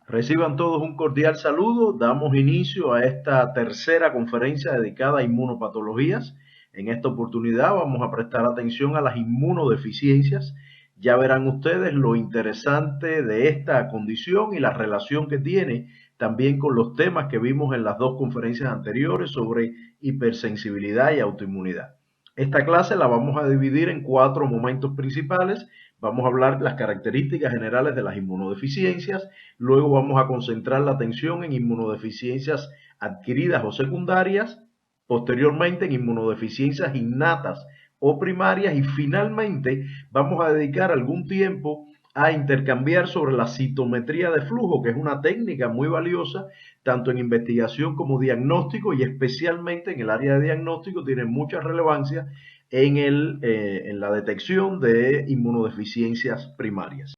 Reciban todos un cordial saludo. Damos inicio a esta tercera conferencia dedicada a inmunopatologías. En esta oportunidad vamos a prestar atención a las inmunodeficiencias. Ya verán ustedes lo interesante de esta condición y la relación que tiene también con los temas que vimos en las dos conferencias anteriores sobre hipersensibilidad y autoinmunidad. Esta clase la vamos a dividir en cuatro momentos principales. Vamos a hablar de las características generales de las inmunodeficiencias. Luego vamos a concentrar la atención en inmunodeficiencias adquiridas o secundarias, posteriormente en inmunodeficiencias innatas o primarias y finalmente vamos a dedicar algún tiempo a intercambiar sobre la citometría de flujo, que es una técnica muy valiosa tanto en investigación como diagnóstico y especialmente en el área de diagnóstico tiene mucha relevancia en la detección de inmunodeficiencias primarias.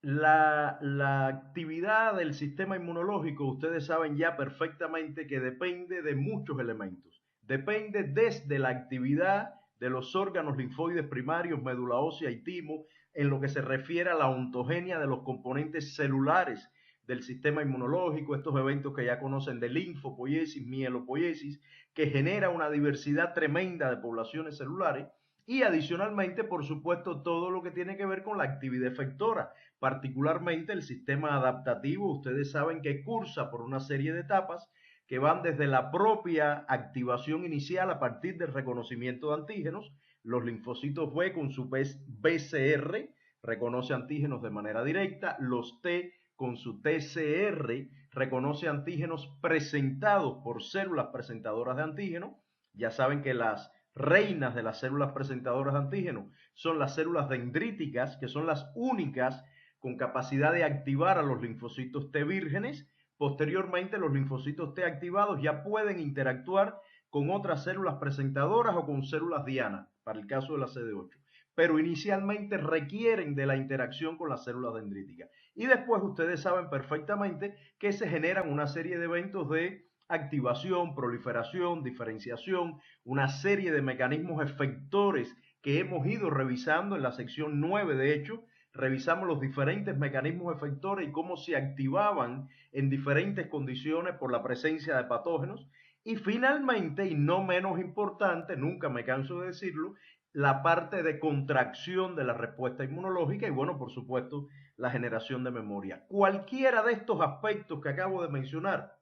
La actividad del sistema inmunológico, ustedes saben ya perfectamente que depende de muchos elementos. Depende desde la actividad de los órganos linfoides primarios, médula ósea y timo, en lo que se refiere a la ontogenia de los componentes celulares del sistema inmunológico, estos eventos que ya conocen de linfopoiesis, mielopoiesis, que genera una diversidad tremenda de poblaciones celulares y adicionalmente, por supuesto, todo lo que tiene que ver con la actividad efectora, particularmente el sistema adaptativo. Ustedes saben que cursa por una serie de etapas que van desde la propia activación inicial a partir del reconocimiento de antígenos. Los linfocitos B con su BCR reconoce antígenos de manera directa, los T con su TCR reconoce antígenos presentados por células presentadoras de antígenos. Ya saben que las reinas de las células presentadoras de antígenos son las células dendríticas, que son las únicas con capacidad de activar a los linfocitos T vírgenes. Posteriormente, los linfocitos T activados ya pueden interactuar con otras células presentadoras o con células diana, para el caso de la CD8. Pero inicialmente requieren de la interacción con las células dendríticas. Y después ustedes saben perfectamente que se generan una serie de eventos de activación, proliferación, diferenciación, una serie de mecanismos efectores que hemos ido revisando en la sección 9, de hecho, revisamos los diferentes mecanismos efectores y cómo se activaban en diferentes condiciones por la presencia de patógenos. Y finalmente, y no menos importante, nunca me canso de decirlo, la parte de contracción de la respuesta inmunológica y, bueno, por supuesto, la generación de memoria. Cualquiera de estos aspectos que acabo de mencionar,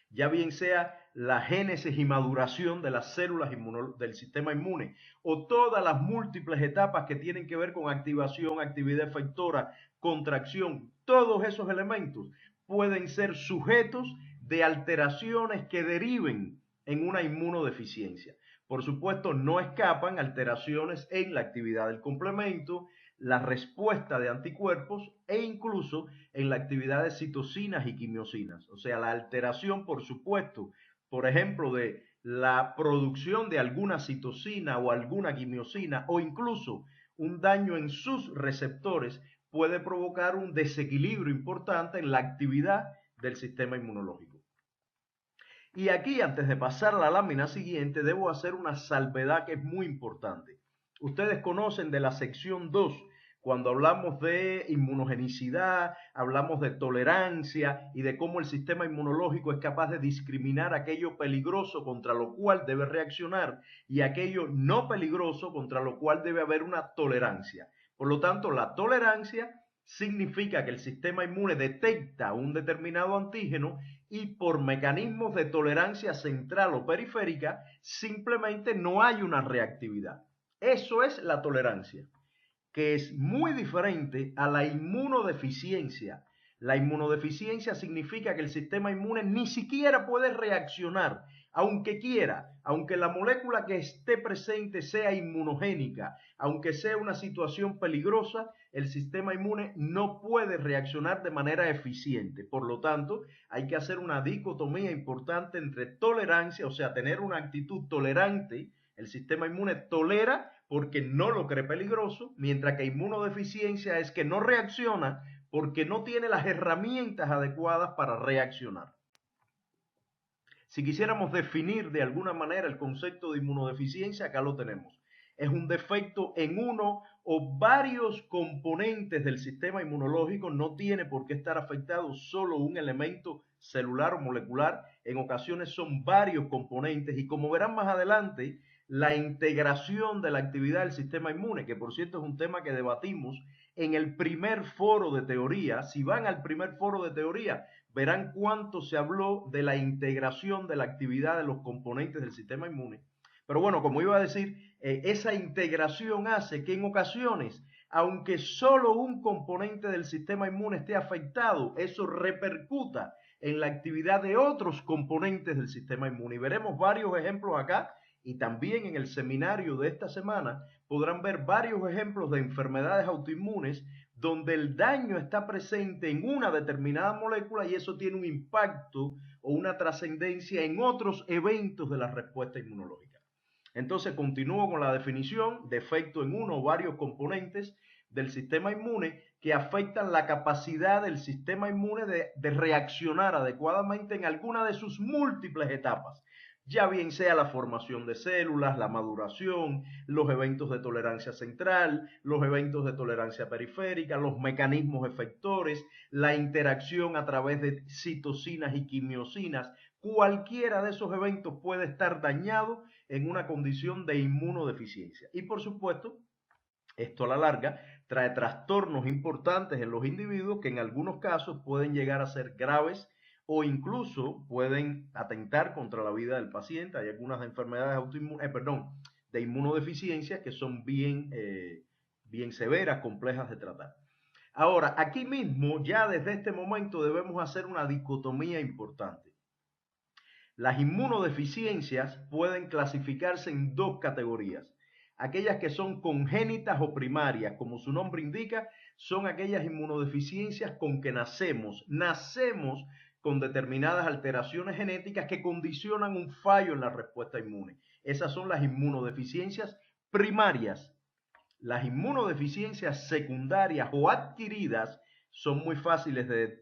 ya bien sea la génesis y maduración de las células del sistema inmune o todas las múltiples etapas que tienen que ver con activación, actividad efectora, contracción, todos esos elementos pueden ser sujetos de alteraciones que deriven en una inmunodeficiencia. Por supuesto, no escapan alteraciones en la actividad del complemento, la respuesta de anticuerpos e incluso en la actividad de citocinas y quimiosinas. O sea, la alteración, por supuesto, por ejemplo, de la producción de alguna citocina o alguna quimiosina o incluso un daño en sus receptores puede provocar un desequilibrio importante en la actividad del sistema inmunológico. Y aquí, antes de pasar a la lámina siguiente, debo hacer una salvedad que es muy importante. Ustedes conocen de la sección 2, cuando hablamos de inmunogenicidad, hablamos de tolerancia y de cómo el sistema inmunológico es capaz de discriminar aquello peligroso contra lo cual debe reaccionar y aquello no peligroso contra lo cual debe haber una tolerancia. Por lo tanto, la tolerancia significa que el sistema inmune detecta un determinado antígeno y por mecanismos de tolerancia central o periférica simplemente no hay una reactividad. Eso es la tolerancia, que es muy diferente a la inmunodeficiencia. La inmunodeficiencia significa que el sistema inmune ni siquiera puede reaccionar, aunque quiera, aunque la molécula que esté presente sea inmunogénica, aunque sea una situación peligrosa, el sistema inmune no puede reaccionar de manera eficiente. Por lo tanto, hay que hacer una dicotomía importante entre tolerancia, o sea, tener una actitud tolerante. El sistema inmune tolera porque no lo cree peligroso, mientras que inmunodeficiencia es que no reacciona porque no tiene las herramientas adecuadas para reaccionar. Si quisiéramos definir de alguna manera el concepto de inmunodeficiencia, acá lo tenemos. Es un defecto en uno o varios componentes del sistema inmunológico. No tiene por qué estar afectado solo un elemento celular o molecular. En ocasiones son varios componentes y, como verán más adelante, la integración de la actividad del sistema inmune, que por cierto es un tema que debatimos en el primer foro de teoría. Si van al primer foro de teoría, verán cuánto se habló de la integración de la actividad de los componentes del sistema inmune. Pero bueno, como iba a decir, esa integración hace que en ocasiones, aunque solo un componente del sistema inmune esté afectado, eso repercuta en la actividad de otros componentes del sistema inmune. Y veremos varios ejemplos acá, y también en el seminario de esta semana podrán ver varios ejemplos de enfermedades autoinmunes donde el daño está presente en una determinada molécula y eso tiene un impacto o una trascendencia en otros eventos de la respuesta inmunológica. Entonces continúo con la definición: defecto en uno o varios componentes del sistema inmune que afectan la capacidad del sistema inmune de reaccionar adecuadamente en alguna de sus múltiples etapas, ya bien sea la formación de células, la maduración, los eventos de tolerancia central, los eventos de tolerancia periférica, los mecanismos efectores, la interacción a través de citocinas y quimiosinas. Cualquiera de esos eventos puede estar dañado en una condición de inmunodeficiencia. Y por supuesto, esto a la larga trae trastornos importantes en los individuos que en algunos casos pueden llegar a ser graves o incluso pueden atentar contra la vida del paciente. Hay algunas enfermedades de inmunodeficiencia que son bien severas, complejas de tratar. Ahora, aquí mismo, ya desde este momento debemos hacer una dicotomía importante. Las inmunodeficiencias pueden clasificarse en dos categorías: aquellas que son congénitas o primarias. Como su nombre indica, son aquellas inmunodeficiencias con que nacemos con determinadas alteraciones genéticas que condicionan un fallo en la respuesta inmune. Esas son las inmunodeficiencias primarias. Las inmunodeficiencias secundarias o adquiridas son muy fáciles de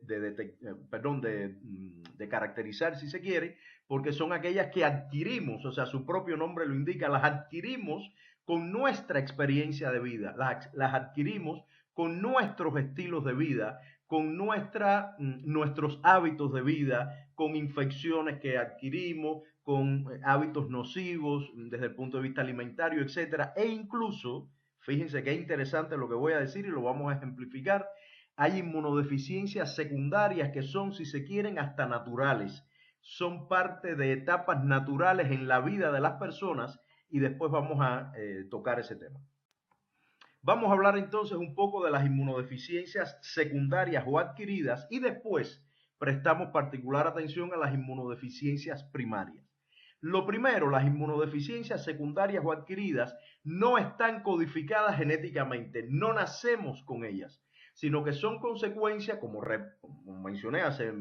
caracterizar, si se quiere, porque son aquellas que adquirimos, o sea, su propio nombre lo indica, las adquirimos con nuestra experiencia de vida, las adquirimos con nuestros estilos de vida, con nuestros hábitos de vida, con infecciones que adquirimos, con hábitos nocivos desde el punto de vista alimentario, etcétera, e incluso, fíjense qué interesante lo que voy a decir y lo vamos a ejemplificar, hay inmunodeficiencias secundarias que son, si se quieren, hasta naturales. Son parte de etapas naturales en la vida de las personas y después vamos a tocar ese tema. Vamos a hablar entonces un poco de las inmunodeficiencias secundarias o adquiridas y después prestamos particular atención a las inmunodeficiencias primarias. Lo primero, las inmunodeficiencias secundarias o adquiridas no están codificadas genéticamente, no nacemos con ellas, sino que son consecuencia, como mencioné hace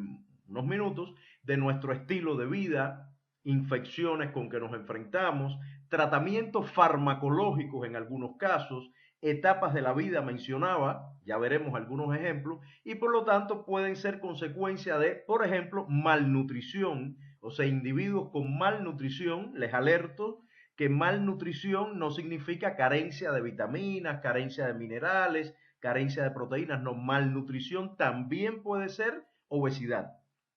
unos minutos, de nuestro estilo de vida, infecciones con que nos enfrentamos, tratamientos farmacológicos en algunos casos, etapas de la vida mencionaba, ya veremos algunos ejemplos, y por lo tanto pueden ser consecuencia de, por ejemplo, malnutrición, o sea, individuos con malnutrición. Les alerto que malnutrición no significa carencia de vitaminas, carencia de minerales, carencia de proteínas, no, malnutrición también puede ser obesidad.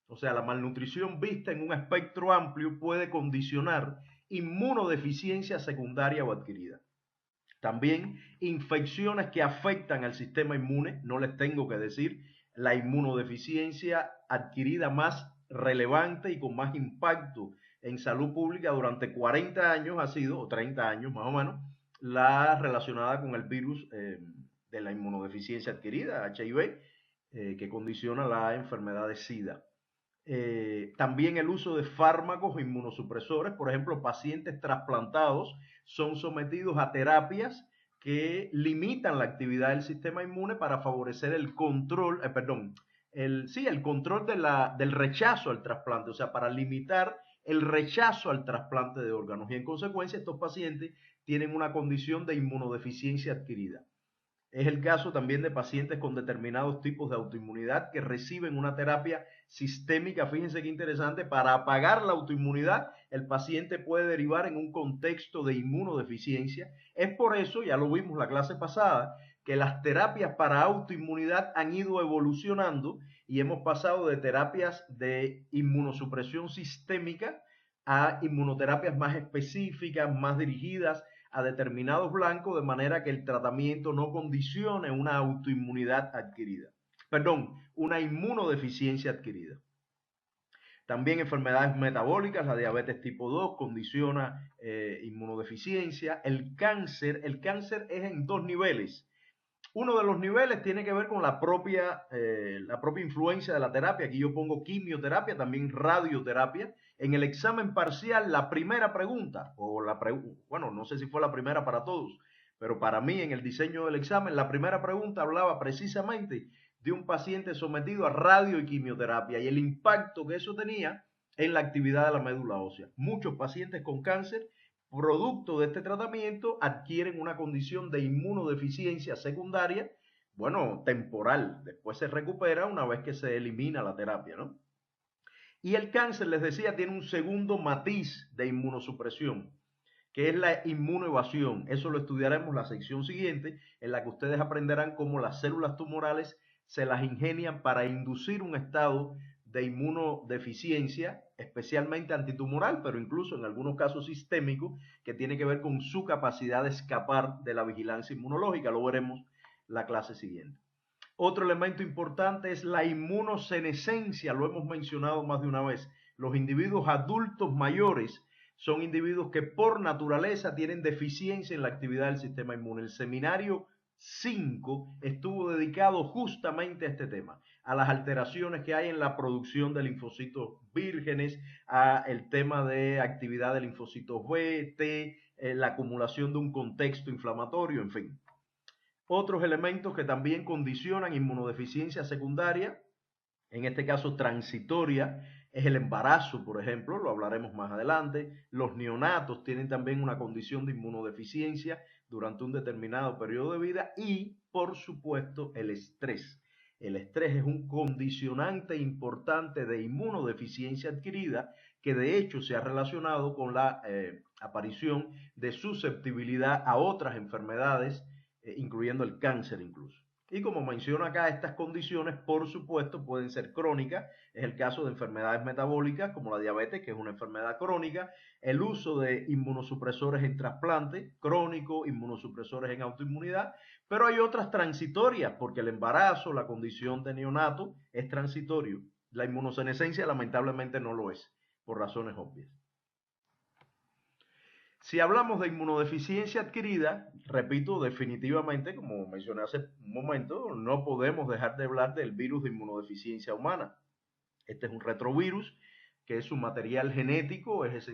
O sea, la malnutrición vista en un espectro amplio puede condicionar inmunodeficiencia secundaria o adquirida. También infecciones que afectan al sistema inmune, no les tengo que decir, la inmunodeficiencia adquirida más relevante y con más impacto en salud pública durante 40 años ha sido, o 30 años más o menos, la relacionada con el virus de la inmunodeficiencia adquirida, HIV, que condiciona la enfermedad de SIDA. También el uso de fármacos inmunosupresores, por ejemplo, pacientes trasplantados son sometidos a terapias que limitan la actividad del sistema inmune para favorecer el control, el control del rechazo al trasplante, o sea, para limitar el rechazo al trasplante de órganos. Y en consecuencia, estos pacientes tienen una condición de inmunodeficiencia adquirida. Es el caso también de pacientes con determinados tipos de autoinmunidad que reciben una terapia sistémica. Fíjense qué interesante, para apagar la autoinmunidad, el paciente puede derivar en un contexto de inmunodeficiencia. Es por eso, ya lo vimos la clase pasada, que las terapias para autoinmunidad han ido evolucionando y hemos pasado de terapias de inmunosupresión sistémica a inmunoterapias más específicas, más dirigidas a determinados blancos, de manera que el tratamiento no condicione una autoinmunidad adquirida. Perdón, una inmunodeficiencia adquirida. También enfermedades metabólicas, la diabetes tipo 2 condiciona inmunodeficiencia. El cáncer es en dos niveles. Uno de los niveles tiene que ver con la propia influencia de la terapia. Aquí yo pongo quimioterapia, también radioterapia. En el examen parcial, la primera pregunta, bueno, no sé si fue la primera para todos, pero para mí en el diseño del examen, la primera pregunta hablaba precisamente de un paciente sometido a radio y quimioterapia y el impacto que eso tenía en la actividad de la médula ósea. Muchos pacientes con cáncer producto de este tratamiento adquieren una condición de inmunodeficiencia secundaria, bueno, temporal. Después se recupera una vez que se elimina la terapia, ¿no? Y el cáncer, les decía, tiene un segundo matiz de inmunosupresión, que es la inmunoevasión. Eso lo estudiaremos en la sección siguiente, en la que ustedes aprenderán cómo las células tumorales se las ingenian para inducir un estado de inmunodeficiencia, especialmente antitumoral, pero incluso en algunos casos sistémico, que tiene que ver con su capacidad de escapar de la vigilancia inmunológica. Lo veremos la clase siguiente. Otro elemento importante es la inmunosenescencia, lo hemos mencionado más de una vez. Los individuos adultos mayores son individuos que por naturaleza tienen deficiencia en la actividad del sistema inmune. El seminario 5 estuvo dedicado justamente a este tema, a las alteraciones que hay en la producción de linfocitos vírgenes, a el tema de actividad de linfocitos B, T, la acumulación de un contexto inflamatorio, en fin. Otros elementos que también condicionan inmunodeficiencia secundaria, en este caso transitoria, es el embarazo, por ejemplo, lo hablaremos más adelante. Los neonatos tienen también una condición de inmunodeficiencia durante un determinado periodo de vida y, por supuesto, el estrés. El estrés es un condicionante importante de inmunodeficiencia adquirida que de hecho se ha relacionado con la aparición de susceptibilidad a otras enfermedades, incluyendo el cáncer incluso. Y como menciono acá, estas condiciones, por supuesto, pueden ser crónicas. Es el caso de enfermedades metabólicas como la diabetes, que es una enfermedad crónica. El uso de inmunosupresores en trasplante crónico, inmunosupresores en autoinmunidad. Pero hay otras transitorias, porque el embarazo, la condición de neonato, es transitorio. La inmunosenescencia lamentablemente no lo es, por razones obvias. Si hablamos de inmunodeficiencia adquirida, repito, definitivamente, como mencioné hace un momento, no podemos dejar de hablar del virus de inmunodeficiencia humana. Este es un retrovirus, que es su material genético, es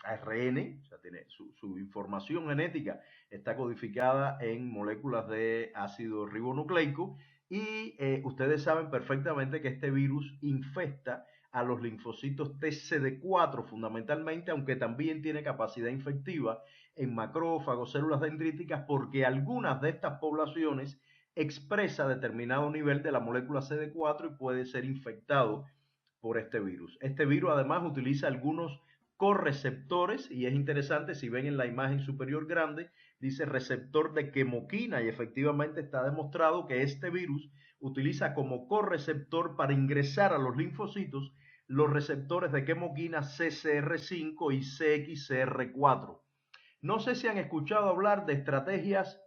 ARN, o sea, tiene su información genética está codificada en moléculas de ácido ribonucleico y ustedes saben perfectamente que este virus infesta a los linfocitos TCD4 fundamentalmente, aunque también tiene capacidad infectiva en macrófagos, células dendríticas, porque algunas de estas poblaciones expresa determinado nivel de la molécula CD4 y puede ser infectado por este virus. Este virus además utiliza algunos correceptores y es interesante, si ven en la imagen superior grande, dice receptor de quemoquina y efectivamente está demostrado que este virus utiliza como correceptor para ingresar a los linfocitos los receptores de quemoquina CCR5 y CXCR4. No sé si han escuchado hablar de estrategias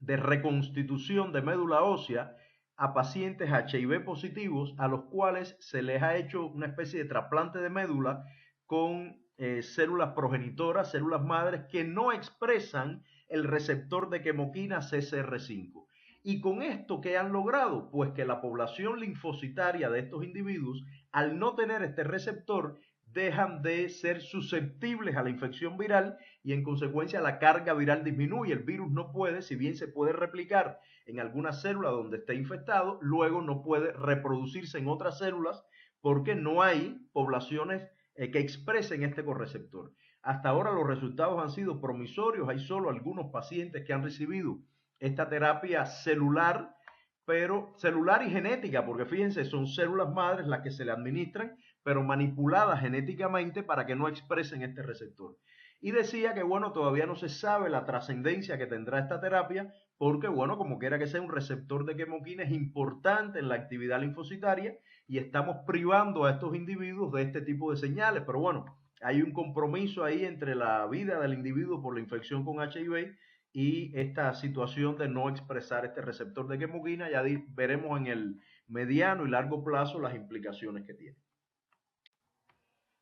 de reconstitución de médula ósea a pacientes HIV positivos a los cuales se les ha hecho una especie de trasplante de médula con células progenitoras, células madres que no expresan el receptor de quemoquina CCR5. ¿Y con esto qué han logrado? Pues que la población linfocitaria de estos individuos, al no tener este receptor, dejan de ser susceptibles a la infección viral y en consecuencia la carga viral disminuye. El virus no puede, si bien se puede replicar en alguna célula donde esté infectado, luego no puede reproducirse en otras células porque no hay poblaciones que expresen este correceptor. Hasta ahora los resultados han sido promisorios, hay solo algunos pacientes que han recibido esta terapia celular, pero celular y genética, porque fíjense, son células madres las que se le administran, pero manipuladas genéticamente para que no expresen este receptor. Y decía que, bueno, todavía no se sabe la trascendencia que tendrá esta terapia, porque, bueno, como quiera que sea, un receptor de quimoquina es importante en la actividad linfocitaria y estamos privando a estos individuos de este tipo de señales. Pero bueno, hay un compromiso ahí entre la vida del individuo por la infección con HIV y esta situación de no expresar este receptor de quimoquina. Ya veremos en el mediano y largo plazo las implicaciones que tiene.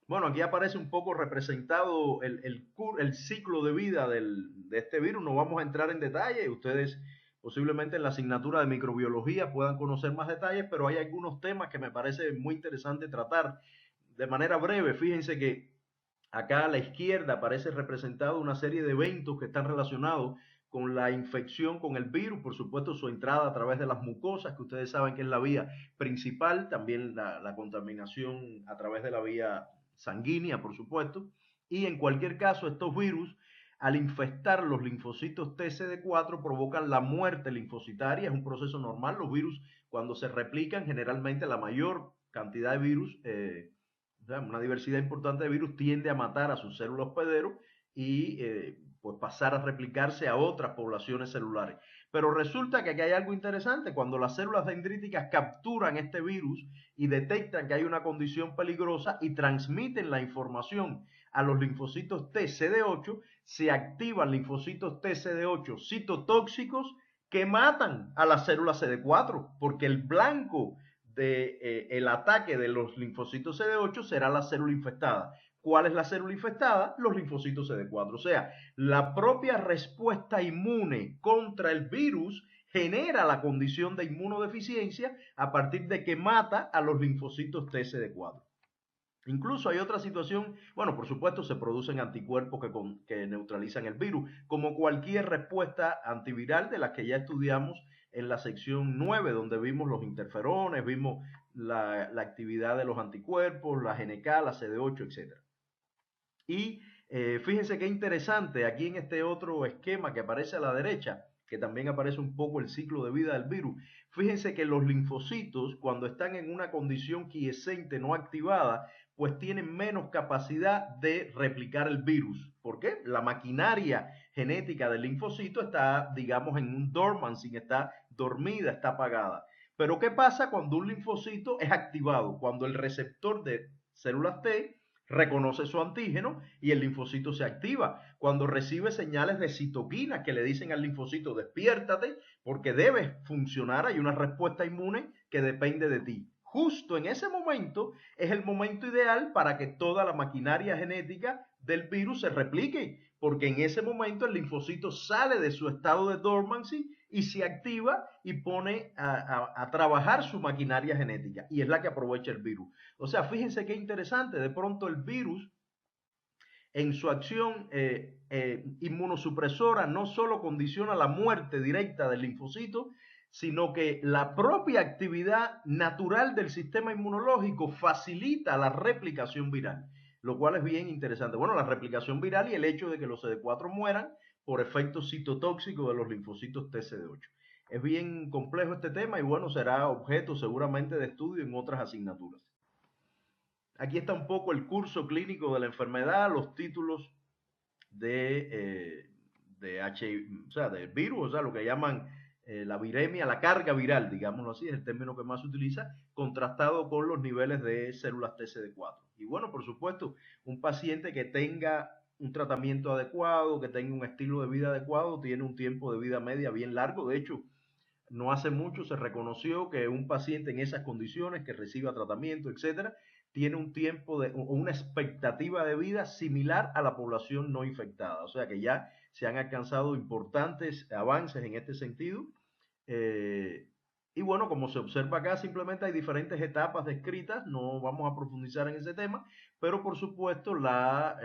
Bueno, aquí aparece un poco representado el ciclo de vida de este virus. No vamos a entrar en detalle. Ustedes posiblemente en la asignatura de microbiología puedan conocer más detalles, pero hay algunos temas que me parece muy interesante tratar de manera breve. Fíjense que acá a la izquierda aparece representado una serie de eventos que están relacionados con la infección con el virus, por supuesto su entrada a través de las mucosas, que ustedes saben que es la vía principal, también la contaminación a través de la vía sanguínea, por supuesto, y en cualquier caso estos virus, al infectar los linfocitos TCD4, provocan la muerte linfocitaria, es un proceso normal, los virus cuando se replican, generalmente la mayor cantidad de virus, una diversidad importante de virus tiende a matar a sus células hospederos y pues pasar a replicarse a otras poblaciones celulares. Pero resulta que aquí hay algo interesante, cuando las células dendríticas capturan este virus y detectan que hay una condición peligrosa y transmiten la información a los linfocitos TCD8, se activan linfocitos TCD8 citotóxicos que matan a las células CD4, porque el blanco del ataque de los linfocitos CD8 será la célula infectada. ¿Cuál es la célula infectada? Los linfocitos CD4. O sea, la propia respuesta inmune contra el virus genera la condición de inmunodeficiencia a partir de que mata a los linfocitos TCD4. Incluso hay otra situación, bueno, por supuesto se producen anticuerpos que neutralizan el virus, como cualquier respuesta antiviral de las que ya estudiamos en la sección 9, donde vimos los interferones, vimos la actividad de los anticuerpos, la GNK, la CD8, etc. Y fíjense qué interesante, aquí en este otro esquema que aparece a la derecha, que también aparece un poco el ciclo de vida del virus, fíjense que los linfocitos, cuando están en una condición quiescente no activada, pues tienen menos capacidad de replicar el virus. ¿Por qué? La maquinaria genética del linfocito está, digamos, en un dormancy, está dormida, está apagada. Pero ¿qué pasa cuando un linfocito es activado? Cuando el receptor de células T reconoce su antígeno y el linfocito se activa. Cuando recibe señales de citoquinas que le dicen al linfocito, despiértate porque debes funcionar, hay una respuesta inmune que depende de ti. Justo en ese momento es el momento ideal para que toda la maquinaria genética del virus se replique, porque en ese momento el linfocito sale de su estado de dormancy y se activa y pone a trabajar su maquinaria genética, y es la que aprovecha el virus. O sea, fíjense qué interesante, de pronto el virus en su acción inmunosupresora no solo condiciona la muerte directa del linfocito, sino que la propia actividad natural del sistema inmunológico facilita la replicación viral, lo cual es bien interesante. Bueno, la replicación viral y el hecho de que los CD4 mueran por efecto citotóxico de los linfocitos TCD8. Es bien complejo este tema y bueno, será objeto seguramente de estudio en otras asignaturas. Aquí está un poco el curso clínico de la enfermedad, los títulos de HIV, o sea, del virus, o sea, lo que llaman la viremia, la carga viral, digámoslo así, es el término que más se utiliza, contrastado con los niveles de células TCD4. Y bueno, por supuesto, un paciente que tenga un tratamiento adecuado, que tenga un estilo de vida adecuado, tiene un tiempo de vida media bien largo. De hecho, no hace mucho se reconoció que un paciente en esas condiciones, que reciba tratamiento, etcétera, tiene un tiempo o una expectativa de vida similar a la población no infectada. O sea que ya se han alcanzado importantes avances en este sentido. Eh, y bueno, como se observa acá, simplemente hay diferentes etapas descritas, no vamos a profundizar en ese tema, pero por supuesto la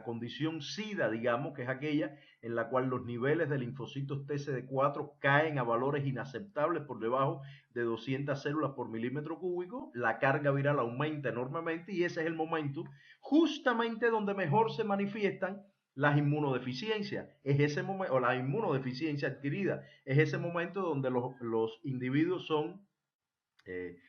condición SIDA, digamos, que es aquella en la cual los niveles de linfocitos TCD4 caen a valores inaceptables por debajo de 200 células por milímetro cúbico, la carga viral aumenta enormemente y ese es el momento justamente donde mejor se manifiestan las inmunodeficiencias, es ese momento, o la inmunodeficiencia adquirida, es ese momento donde los individuos son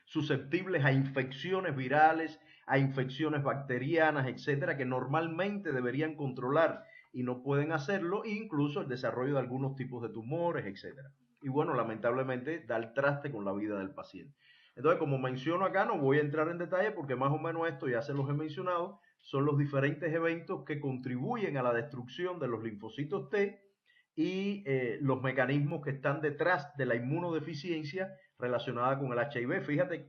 susceptibles a infecciones virales, a infecciones bacterianas, etcétera, que normalmente deberían controlar y no pueden hacerlo, e incluso el desarrollo de algunos tipos de tumores, etcétera. Y bueno, lamentablemente da el traste con la vida del paciente. Entonces, como menciono acá, no voy a entrar en detalle porque más o menos esto ya se los he mencionado, son los diferentes eventos que contribuyen a la destrucción de los linfocitos T y los mecanismos que están detrás de la inmunodeficiencia relacionada con el HIV.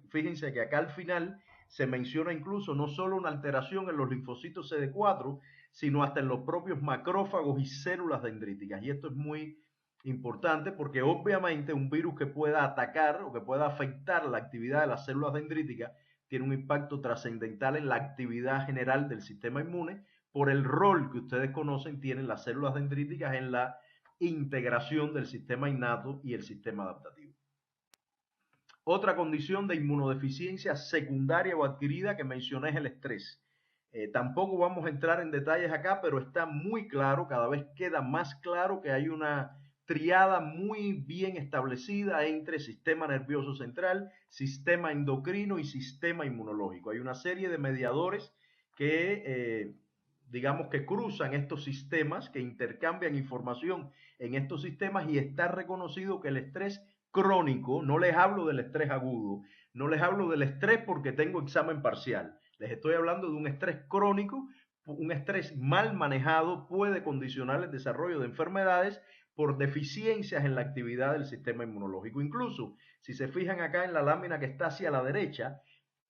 Fíjense que acá al final se menciona incluso no solo una alteración en los linfocitos CD4, sino hasta en los propios macrófagos y células dendríticas. Y esto es muy importante porque obviamente un virus que pueda atacar o que pueda afectar la actividad de las células dendríticas tiene un impacto trascendental en la actividad general del sistema inmune por el rol que ustedes conocen tienen las células dendríticas en la integración del sistema innato y el sistema adaptativo. Otra condición de inmunodeficiencia secundaria o adquirida que mencioné es el estrés. Tampoco vamos a entrar en detalles acá, pero está muy claro, cada vez queda más claro que hay una triada muy bien establecida entre sistema nervioso central, sistema endocrino y sistema inmunológico. Hay una serie de mediadores que, digamos, que cruzan estos sistemas, que intercambian información en estos sistemas y está reconocido que el estrés crónico, no les hablo del estrés agudo, no les hablo del estrés porque tengo examen parcial, les estoy hablando de un estrés crónico, un estrés mal manejado puede condicionar el desarrollo de enfermedades por deficiencias en la actividad del sistema inmunológico. Incluso, si se fijan acá en la lámina que está hacia la derecha,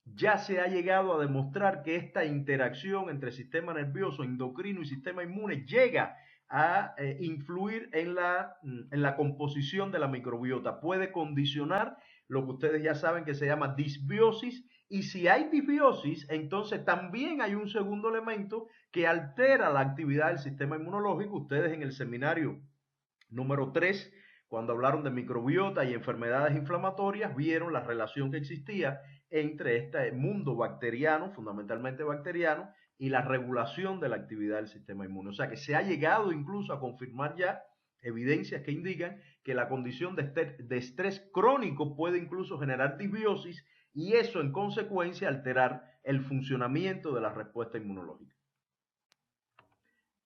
ya se ha llegado a demostrar que esta interacción entre sistema nervioso, endocrino y sistema inmune llega a influir en la composición de la microbiota. Puede condicionar lo que ustedes ya saben que se llama disbiosis. Y si hay disbiosis, entonces también hay un segundo elemento que altera la actividad del sistema inmunológico. Ustedes en el seminario número 3, cuando hablaron de microbiota y enfermedades inflamatorias, vieron la relación que existía entre este mundo bacteriano, fundamentalmente bacteriano, y la regulación de la actividad del sistema inmune. O sea que se ha llegado incluso a confirmar ya evidencias que indican que la condición de estrés crónico puede incluso generar disbiosis y eso en consecuencia alterar el funcionamiento de la respuesta inmunológica.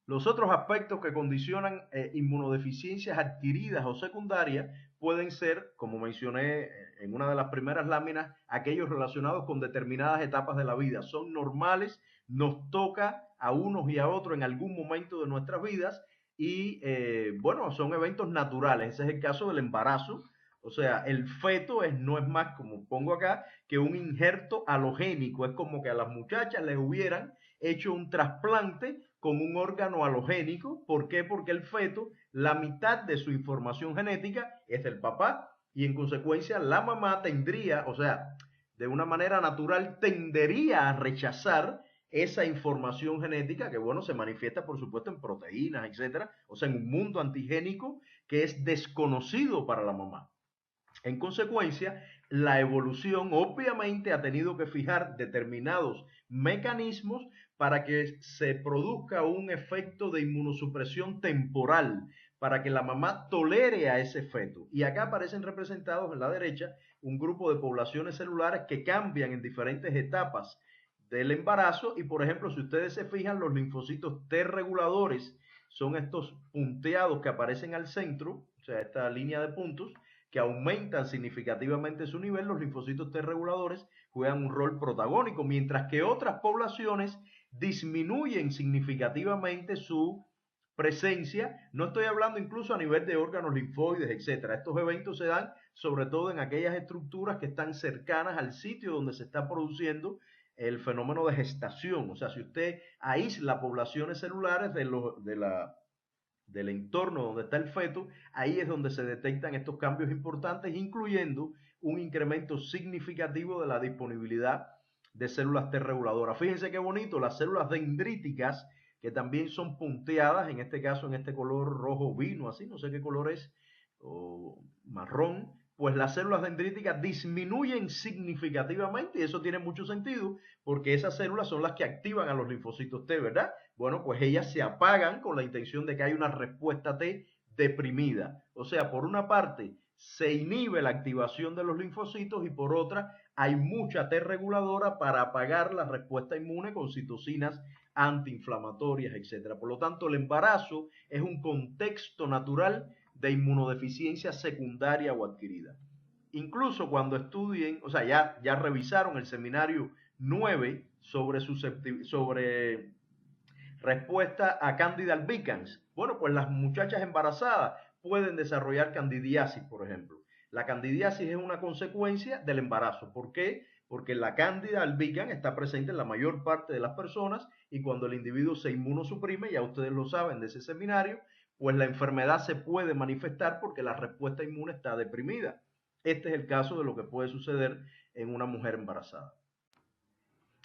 Los otros aspectos que condicionan inmunodeficiencias adquiridas o secundarias pueden ser, como mencioné en una de las primeras láminas, aquellos relacionados con determinadas etapas de la vida. Son normales, nos toca a unos y a otros en algún momento de nuestras vidas y bueno, son eventos naturales. Ese es el caso del embarazo. O sea, el feto no es más, como pongo acá, que un injerto halogénico. Es como que a las muchachas les hubieran hecho un trasplante con un órgano halogénico. ¿Por qué? Porque el feto, la mitad de su información genética es del papá y en consecuencia la mamá tendría, o sea, de una manera natural tendería a rechazar esa información genética que, bueno, se manifiesta por supuesto en proteínas, etcétera, o sea, en un mundo antigénico que es desconocido para la mamá. En consecuencia, la evolución obviamente ha tenido que fijar determinados mecanismos para que se produzca un efecto de inmunosupresión temporal, para que la mamá tolere a ese feto. Y acá aparecen representados en la derecha un grupo de poblaciones celulares que cambian en diferentes etapas del embarazo y, por ejemplo, si ustedes se fijan, los linfocitos T reguladores son estos punteados que aparecen al centro, o sea, esta línea de puntos, que aumentan significativamente su nivel. Los linfocitos T reguladores juegan un rol protagónico, mientras que otras poblaciones disminuyen significativamente su presencia. No estoy hablando incluso a nivel de órganos linfoides, etcétera. Estos eventos se dan sobre todo en aquellas estructuras que están cercanas al sitio donde se está produciendo el fenómeno de gestación. O sea, si usted aísla poblaciones celulares del entorno donde está el feto, ahí es donde se detectan estos cambios importantes, incluyendo un incremento significativo de la disponibilidad de células T reguladoras. Fíjense qué bonito, las células dendríticas, que también son punteadas, en este caso en este color rojo vino, así, no sé qué color es, o marrón, pues las células dendríticas disminuyen significativamente y eso tiene mucho sentido porque esas células son las que activan a los linfocitos T, ¿verdad? Bueno, pues ellas se apagan con la intención de que haya una respuesta T deprimida. O sea, por una parte se inhibe la activación de los linfocitos y por otra hay mucha T reguladora para apagar la respuesta inmune con citocinas antiinflamatorias, etcétera. Por lo tanto, el embarazo es un contexto natural de inmunodeficiencia secundaria o adquirida. Incluso cuando estudien, o sea, ya revisaron el seminario 9 sobre respuesta a Candida albicans. Bueno, pues las muchachas embarazadas pueden desarrollar candidiasis, por ejemplo. La candidiasis es una consecuencia del embarazo. ¿Por qué? Porque la Candida albicans está presente en la mayor parte de las personas y cuando el individuo se inmunosuprime, ya ustedes lo saben de ese seminario, pues la enfermedad se puede manifestar porque la respuesta inmune está deprimida. Este es el caso de lo que puede suceder en una mujer embarazada.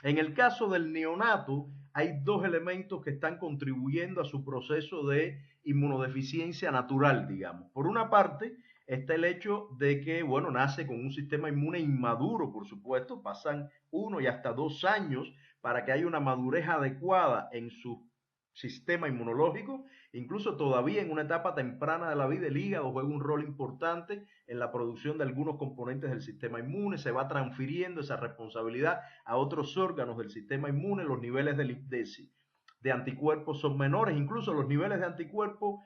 En el caso del neonato, hay dos elementos que están contribuyendo a su proceso de inmunodeficiencia natural, digamos. Por una parte, está el hecho de que, bueno, nace con un sistema inmune inmaduro, por supuesto, pasan 1 y hasta 2 años para que haya una madurez adecuada en su sistema inmunológico. Incluso todavía en una etapa temprana de la vida el hígado juega un rol importante en la producción de algunos componentes del sistema inmune, se va transfiriendo esa responsabilidad a otros órganos del sistema inmune, los niveles de anticuerpos son menores, incluso los niveles de anticuerpos,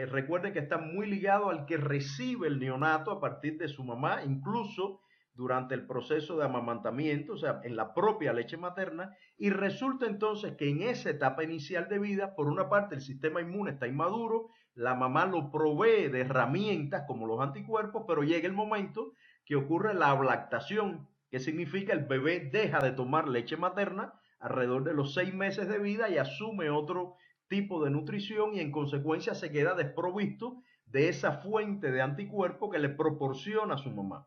recuerden que están muy ligados al que recibe el neonato a partir de su mamá, incluso durante el proceso de amamantamiento, o sea, en la propia leche materna, y resulta entonces que en esa etapa inicial de vida, por una parte el sistema inmune está inmaduro, la mamá lo provee de herramientas como los anticuerpos, pero llega el momento que ocurre la ablactación, que significa el bebé deja de tomar leche materna alrededor de los 6 meses de vida y asume otro tipo de nutrición y en consecuencia se queda desprovisto de esa fuente de anticuerpo que le proporciona a su mamá.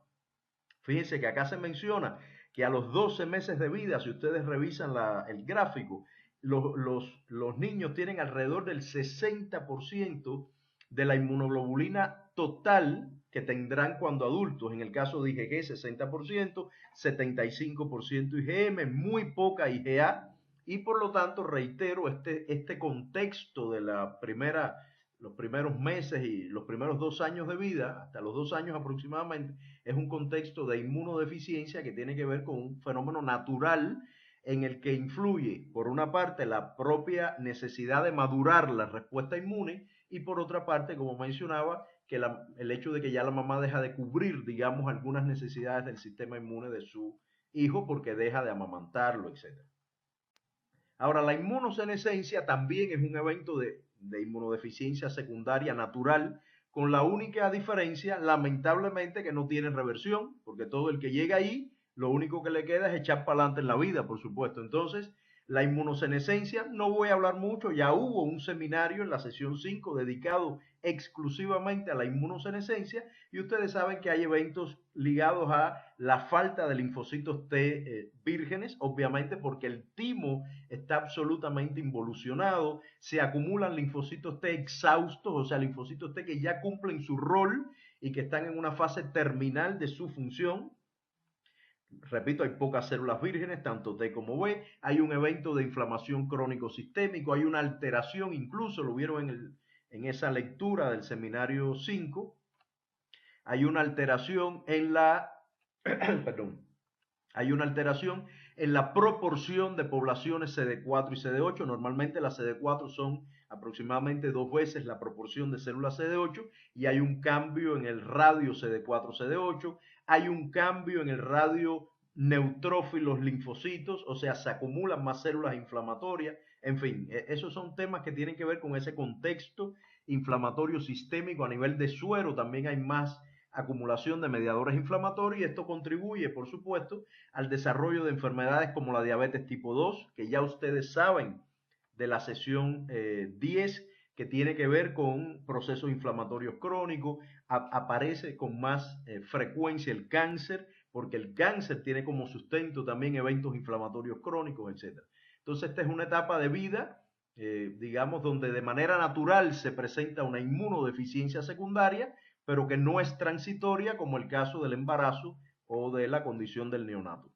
Fíjense que acá se menciona que a los 12 meses de vida, si ustedes revisan el gráfico, los niños tienen alrededor del 60% de la inmunoglobulina total que tendrán cuando adultos. En el caso de IgG, 60%, 75% IgM, muy poca IgA. Y por lo tanto, reitero, este contexto de los primeros meses y los primeros 2 años de vida, hasta los 2 años aproximadamente, es un contexto de inmunodeficiencia que tiene que ver con un fenómeno natural en el que influye, por una parte, la propia necesidad de madurar la respuesta inmune y por otra parte, como mencionaba, que el hecho de que ya la mamá deja de cubrir, digamos, algunas necesidades del sistema inmune de su hijo porque deja de amamantarlo, etc. Ahora, la inmunosenescencia también es un evento de inmunodeficiencia secundaria natural, con la única diferencia, lamentablemente, que no tiene reversión, porque todo el que llega ahí, lo único que le queda es echar para adelante en la vida, por supuesto. Entonces, la inmunosenescencia, no voy a hablar mucho, ya hubo un seminario en la sesión 5 dedicado exclusivamente a la inmunosenescencia y ustedes saben que hay eventos ligados a la falta de linfocitos T vírgenes, obviamente porque el timo está absolutamente involucionado, se acumulan linfocitos T exhaustos, o sea, linfocitos T que ya cumplen su rol y que están en una fase terminal de su función. Repito, hay pocas células vírgenes, tanto T como B, hay un evento de inflamación crónico sistémico, hay una alteración, incluso lo vieron en esa lectura del seminario 5, hay una alteración en la, perdón, hay una alteración en la proporción de poblaciones CD4 y CD8. Normalmente las CD4 son aproximadamente 2 veces la proporción de células CD8 y hay un cambio en el radio CD4-CD8, hay un cambio en el radio neutrófilos linfocitos, o sea, se acumulan más células inflamatorias. En fin, esos son temas que tienen que ver con ese contexto inflamatorio sistémico. A nivel de suero también hay más acumulación de mediadores inflamatorios y esto contribuye, por supuesto, al desarrollo de enfermedades como la diabetes tipo 2, que ya ustedes saben de la sesión 10, que tiene que ver con procesos inflamatorios crónicos, aparece con más frecuencia el cáncer, porque el cáncer tiene como sustento también eventos inflamatorios crónicos, etc. Entonces esta es una etapa de vida, digamos, donde de manera natural se presenta una inmunodeficiencia secundaria, pero que no es transitoria como el caso del embarazo o de la condición del neonato.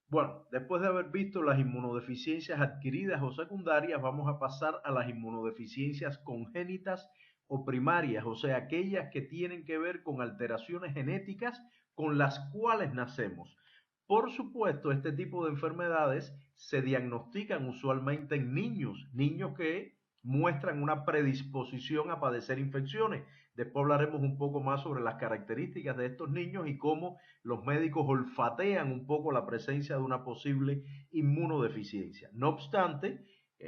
Bueno, después de haber visto las inmunodeficiencias adquiridas o secundarias, vamos a pasar a las inmunodeficiencias congénitas o primarias, o sea, aquellas que tienen que ver con alteraciones genéticas con las cuales nacemos. Por supuesto, este tipo de enfermedades se diagnostican usualmente en niños que muestran una predisposición a padecer infecciones. Después hablaremos un poco más sobre las características de estos niños y cómo los médicos olfatean un poco la presencia de una posible inmunodeficiencia. No obstante,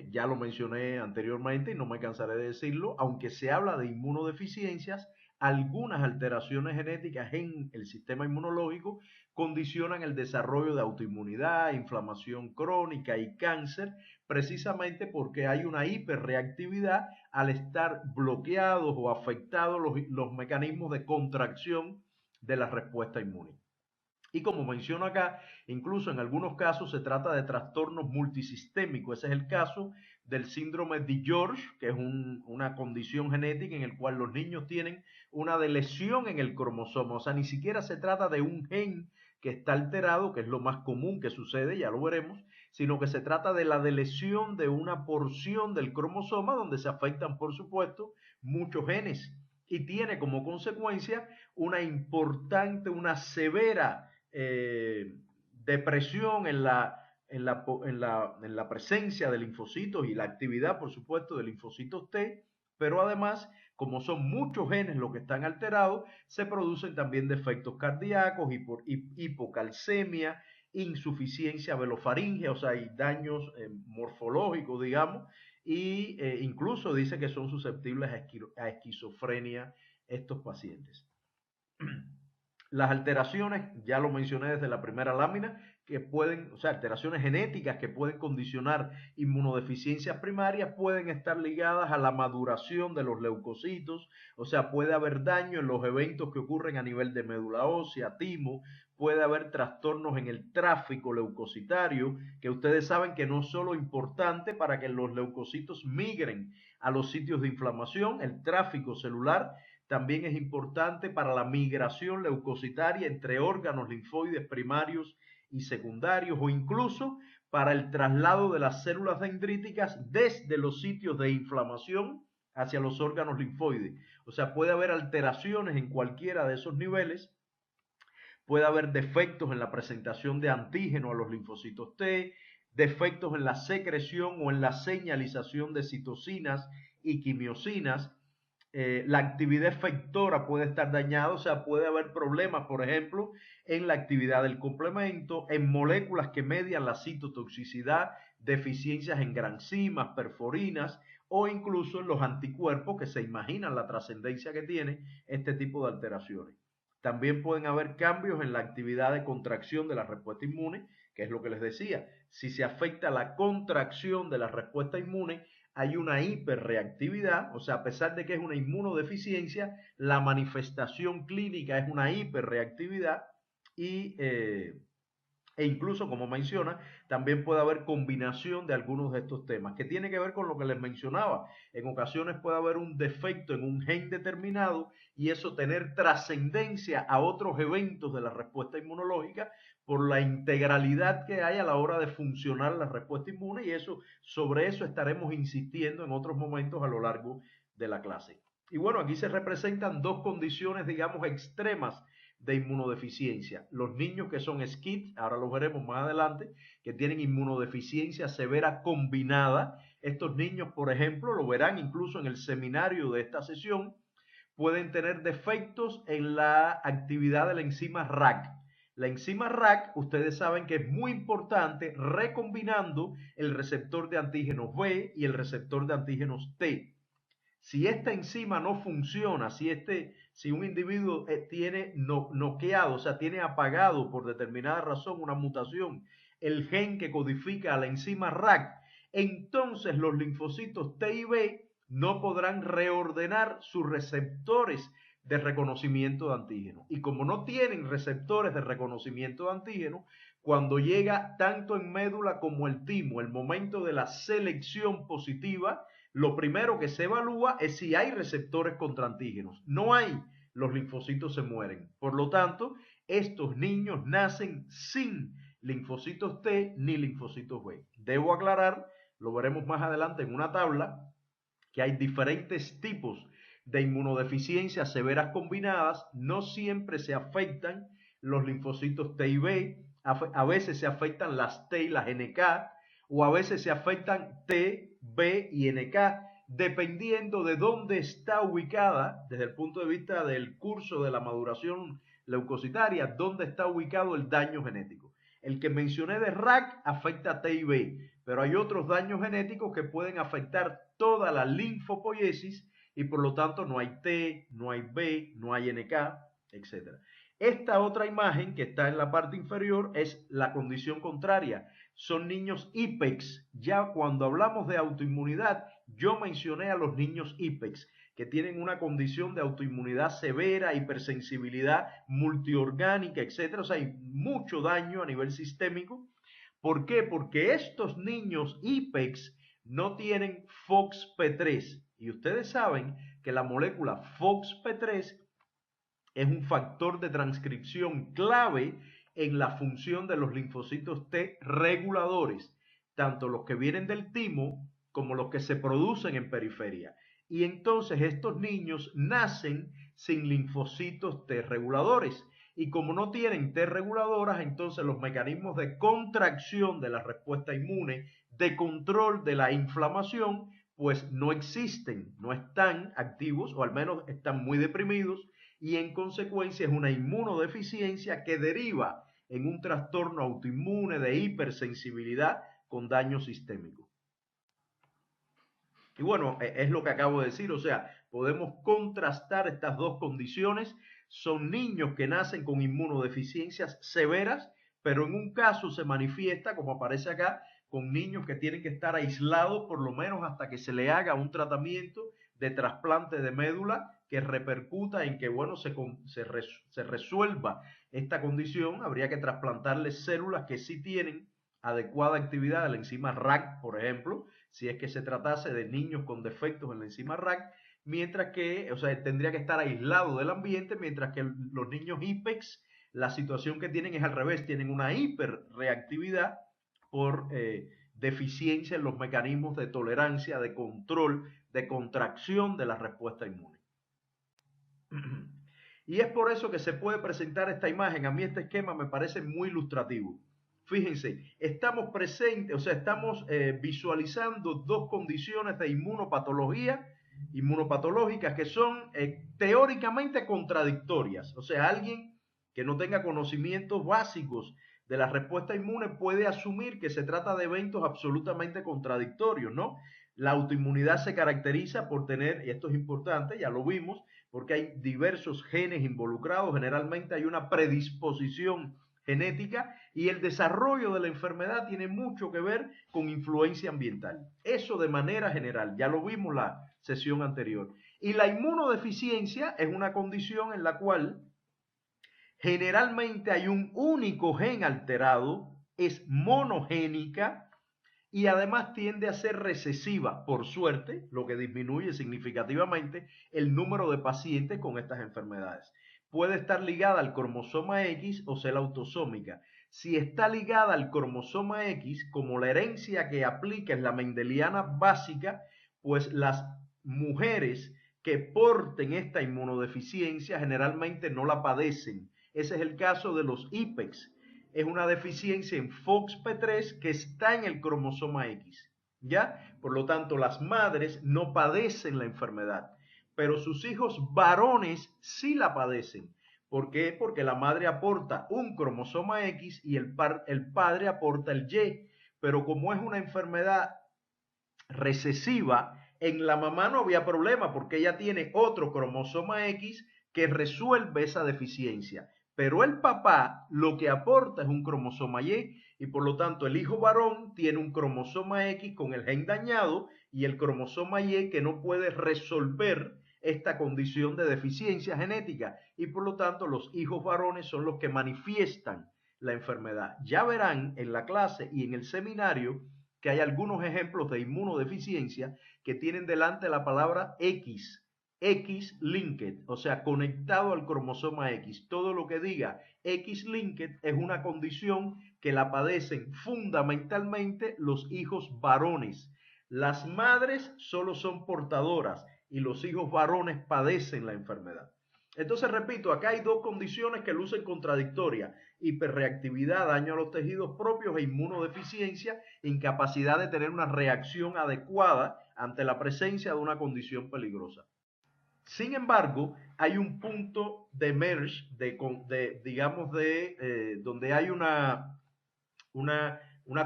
ya lo mencioné anteriormente y no me cansaré de decirlo, aunque se habla de inmunodeficiencias, algunas alteraciones genéticas en el sistema inmunológico condicionan el desarrollo de autoinmunidad, inflamación crónica y cáncer, precisamente porque hay una hiperreactividad al estar bloqueados o afectados los mecanismos de contracción de la respuesta inmune. Y como menciono acá, incluso en algunos casos se trata de trastornos multisistémicos. Ese es el caso del síndrome de George, que es una condición genética en el cual los niños tienen una lesión en el cromosoma. O sea, ni siquiera se trata de un gen que está alterado, que es lo más común que sucede, ya lo veremos, sino que se trata de la lesión de una porción del cromosoma donde se afectan, por supuesto, muchos genes. Y tiene como consecuencia una importante, una severa depresión en la presencia de linfocitos y la actividad, por supuesto, de linfocitos T, pero además, como son muchos genes los que están alterados, se producen también defectos cardíacos, hipocalcemia, insuficiencia velofaringea, o sea, hay daños morfológicos, digamos, y incluso dice que son susceptibles a esquizofrenia estos pacientes. Las alteraciones, ya lo mencioné desde la primera lámina, que pueden, o sea, alteraciones genéticas que pueden condicionar inmunodeficiencias primarias, pueden estar ligadas a la maduración de los leucocitos, o sea, puede haber daño en los eventos que ocurren a nivel de médula ósea, timo, puede haber trastornos en el tráfico leucocitario, que ustedes saben que no es solo importante para que los leucocitos migren a los sitios de inflamación, el tráfico celular también es importante para la migración leucocitaria entre órganos linfoides primarios y secundarios o incluso para el traslado de las células dendríticas desde los sitios de inflamación hacia los órganos linfoides. O sea, puede haber alteraciones en cualquiera de esos niveles, puede haber defectos en la presentación de antígeno a los linfocitos T, defectos en la secreción o en la señalización de citocinas y quimiosinas, la actividad efectora puede estar dañada, o sea, puede haber problemas, por ejemplo, en la actividad del complemento, en moléculas que median la citotoxicidad, deficiencias en granzimas, perforinas o incluso en los anticuerpos que se imaginan la trascendencia que tiene este tipo de alteraciones. También pueden haber cambios en la actividad de contracción de la respuesta inmune, que es lo que les decía. Si se afecta la contracción de la respuesta inmune, hay una hiperreactividad, o sea, a pesar de que es una inmunodeficiencia, la manifestación clínica es una hiperreactividad y e incluso, como menciona, también puede haber combinación de algunos de estos temas, que tiene que ver con lo que les mencionaba. En ocasiones puede haber un defecto en un gen determinado y eso tener trascendencia a otros eventos de la respuesta inmunológica por la integralidad que hay a la hora de funcionar la respuesta inmune y eso, sobre eso estaremos insistiendo en otros momentos a lo largo de la clase. Y bueno, aquí se representan dos condiciones, digamos, extremas de inmunodeficiencia. Los niños que son SCID, ahora los veremos más adelante, que tienen inmunodeficiencia severa combinada. Estos niños, por ejemplo, lo verán incluso en el seminario de esta sesión, pueden tener defectos en la actividad de la enzima RAC. La enzima RAC, ustedes saben que es muy importante recombinando el receptor de antígenos B y el receptor de antígenos T. Si esta enzima no funciona, si un individuo tiene noqueado, o sea, tiene apagado por determinada razón una mutación, el gen que codifica a la enzima RAC, entonces los linfocitos T y B no podrán reordenar sus receptores de reconocimiento de antígeno. Y como no tienen receptores de reconocimiento de antígeno, cuando llega tanto en médula como el timo el momento de la selección positiva, lo primero que se evalúa es si hay receptores contra antígenos. No hay, los linfocitos se mueren. Por lo tanto, estos niños nacen sin linfocitos T ni linfocitos B. Debo aclarar, lo veremos más adelante en una tabla, que hay diferentes tipos de inmunodeficiencias severas combinadas. No siempre se afectan los linfocitos T y B, a veces se afectan las T y las NK, o a veces se afectan T, B y NK, dependiendo de dónde está ubicada, desde el punto de vista del curso de la maduración leucocitaria, dónde está ubicado el daño genético. El que mencioné de RAC afecta a T y B, pero hay otros daños genéticos que pueden afectar toda la linfopoiesis y por lo tanto no hay T, no hay B, no hay NK, etc. Esta otra imagen que está en la parte inferior es la condición contraria. Son niños IPEX. Ya cuando hablamos de autoinmunidad, yo mencioné a los niños IPEX, que tienen una condición de autoinmunidad severa, hipersensibilidad multiorgánica, etc. O sea, hay mucho daño a nivel sistémico. ¿Por qué? Porque estos niños IPEX no tienen FOXP3. Y ustedes saben que la molécula FOXP3 es un factor de transcripción clave en la función de los linfocitos T reguladores, tanto los que vienen del timo como los que se producen en periferia. Y entonces estos niños nacen sin linfocitos T reguladores. Y como no tienen T reguladoras, entonces los mecanismos de contracción de la respuesta inmune, de control de la inflamación, pues no existen, no están activos o al menos están muy deprimidos y en consecuencia es una inmunodeficiencia que deriva en un trastorno autoinmune de hipersensibilidad con daño sistémico. Y bueno, es lo que acabo de decir, o sea, podemos contrastar estas dos condiciones. Son niños que nacen con inmunodeficiencias severas, pero en un caso se manifiesta, como aparece acá, con niños que tienen que estar aislados por lo menos hasta que se le haga un tratamiento de trasplante de médula que repercuta en que, bueno, se resuelva esta condición. Habría que trasplantarles células que sí tienen adecuada actividad de la enzima RAC, por ejemplo, si es que se tratase de niños con defectos en la enzima RAC, mientras que, o sea, tendría que estar aislado del ambiente, mientras que los niños IPEX, la situación que tienen es al revés, tienen una hiperreactividad por deficiencia en los mecanismos de tolerancia, de control, de contracción de la respuesta inmune. Y es por eso que se puede presentar esta imagen. A mí este esquema me parece muy ilustrativo. Fíjense, estamos presentes, o sea, estamos visualizando dos condiciones de inmunopatológicas que son teóricamente contradictorias. O sea, alguien que no tenga conocimientos básicos de la respuesta inmune puede asumir que se trata de eventos absolutamente contradictorios, ¿no? La autoinmunidad se caracteriza por tener, y esto es importante, ya lo vimos, porque hay diversos genes involucrados, generalmente hay una predisposición genética y el desarrollo de la enfermedad tiene mucho que ver con influencia ambiental. Eso de manera general, ya lo vimos la sesión anterior. Y la inmunodeficiencia es una condición en la cual generalmente hay un único gen alterado, es monogénica y además tiende a ser recesiva, por suerte, lo que disminuye significativamente el número de pacientes con estas enfermedades. Puede estar ligada al cromosoma X o ser autosómica. Si está ligada al cromosoma X, como la herencia que aplica es la mendeliana básica, pues las mujeres que porten esta inmunodeficiencia generalmente no la padecen. Ese es el caso de los IPEX. Es una deficiencia en FOXP3 que está en el cromosoma X, ¿ya? Por lo tanto, las madres no padecen la enfermedad, pero sus hijos varones sí la padecen. ¿Por qué? Porque la madre aporta un cromosoma X y el padre aporta el Y, pero como es una enfermedad recesiva, en la mamá no había problema porque ella tiene otro cromosoma X que resuelve esa deficiencia. Pero el papá lo que aporta es un cromosoma y por lo tanto el hijo varón tiene un cromosoma X con el gen dañado y el cromosoma Y que no puede resolver esta condición de deficiencia genética y por lo tanto los hijos varones son los que manifiestan la enfermedad. Ya verán en la clase y en el seminario que hay algunos ejemplos de inmunodeficiencia que tienen delante la palabra X, X-linked, o sea, conectado al cromosoma X. Todo lo que diga X-linked es una condición que la padecen fundamentalmente los hijos varones. Las madres solo son portadoras y los hijos varones padecen la enfermedad. Entonces, repito, acá hay dos condiciones que lucen contradictorias: hiperreactividad, daño a los tejidos propios, e inmunodeficiencia, incapacidad de tener una reacción adecuada ante la presencia de una condición peligrosa. Sin embargo, hay un punto de merge, digamos, donde hay una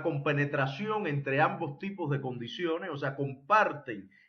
compenetración entre ambos tipos de condiciones, o sea,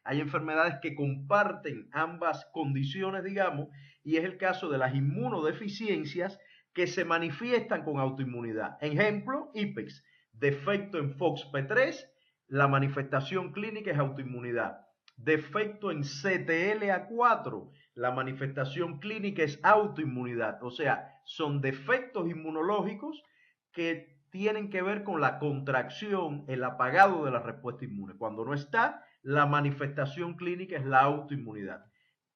hay enfermedades que comparten ambas condiciones, digamos, y es el caso de las inmunodeficiencias que se manifiestan con autoinmunidad. Ejemplo, IPEX, defecto en FOXP3, la manifestación clínica es autoinmunidad. Defecto en CTLA4, la manifestación clínica es autoinmunidad. O sea, son defectos inmunológicos que tienen que ver con la contracción, el apagado de la respuesta inmune. Cuando no está, la manifestación clínica es la autoinmunidad.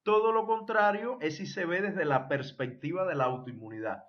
Todo lo contrario es si se ve desde la perspectiva de la autoinmunidad.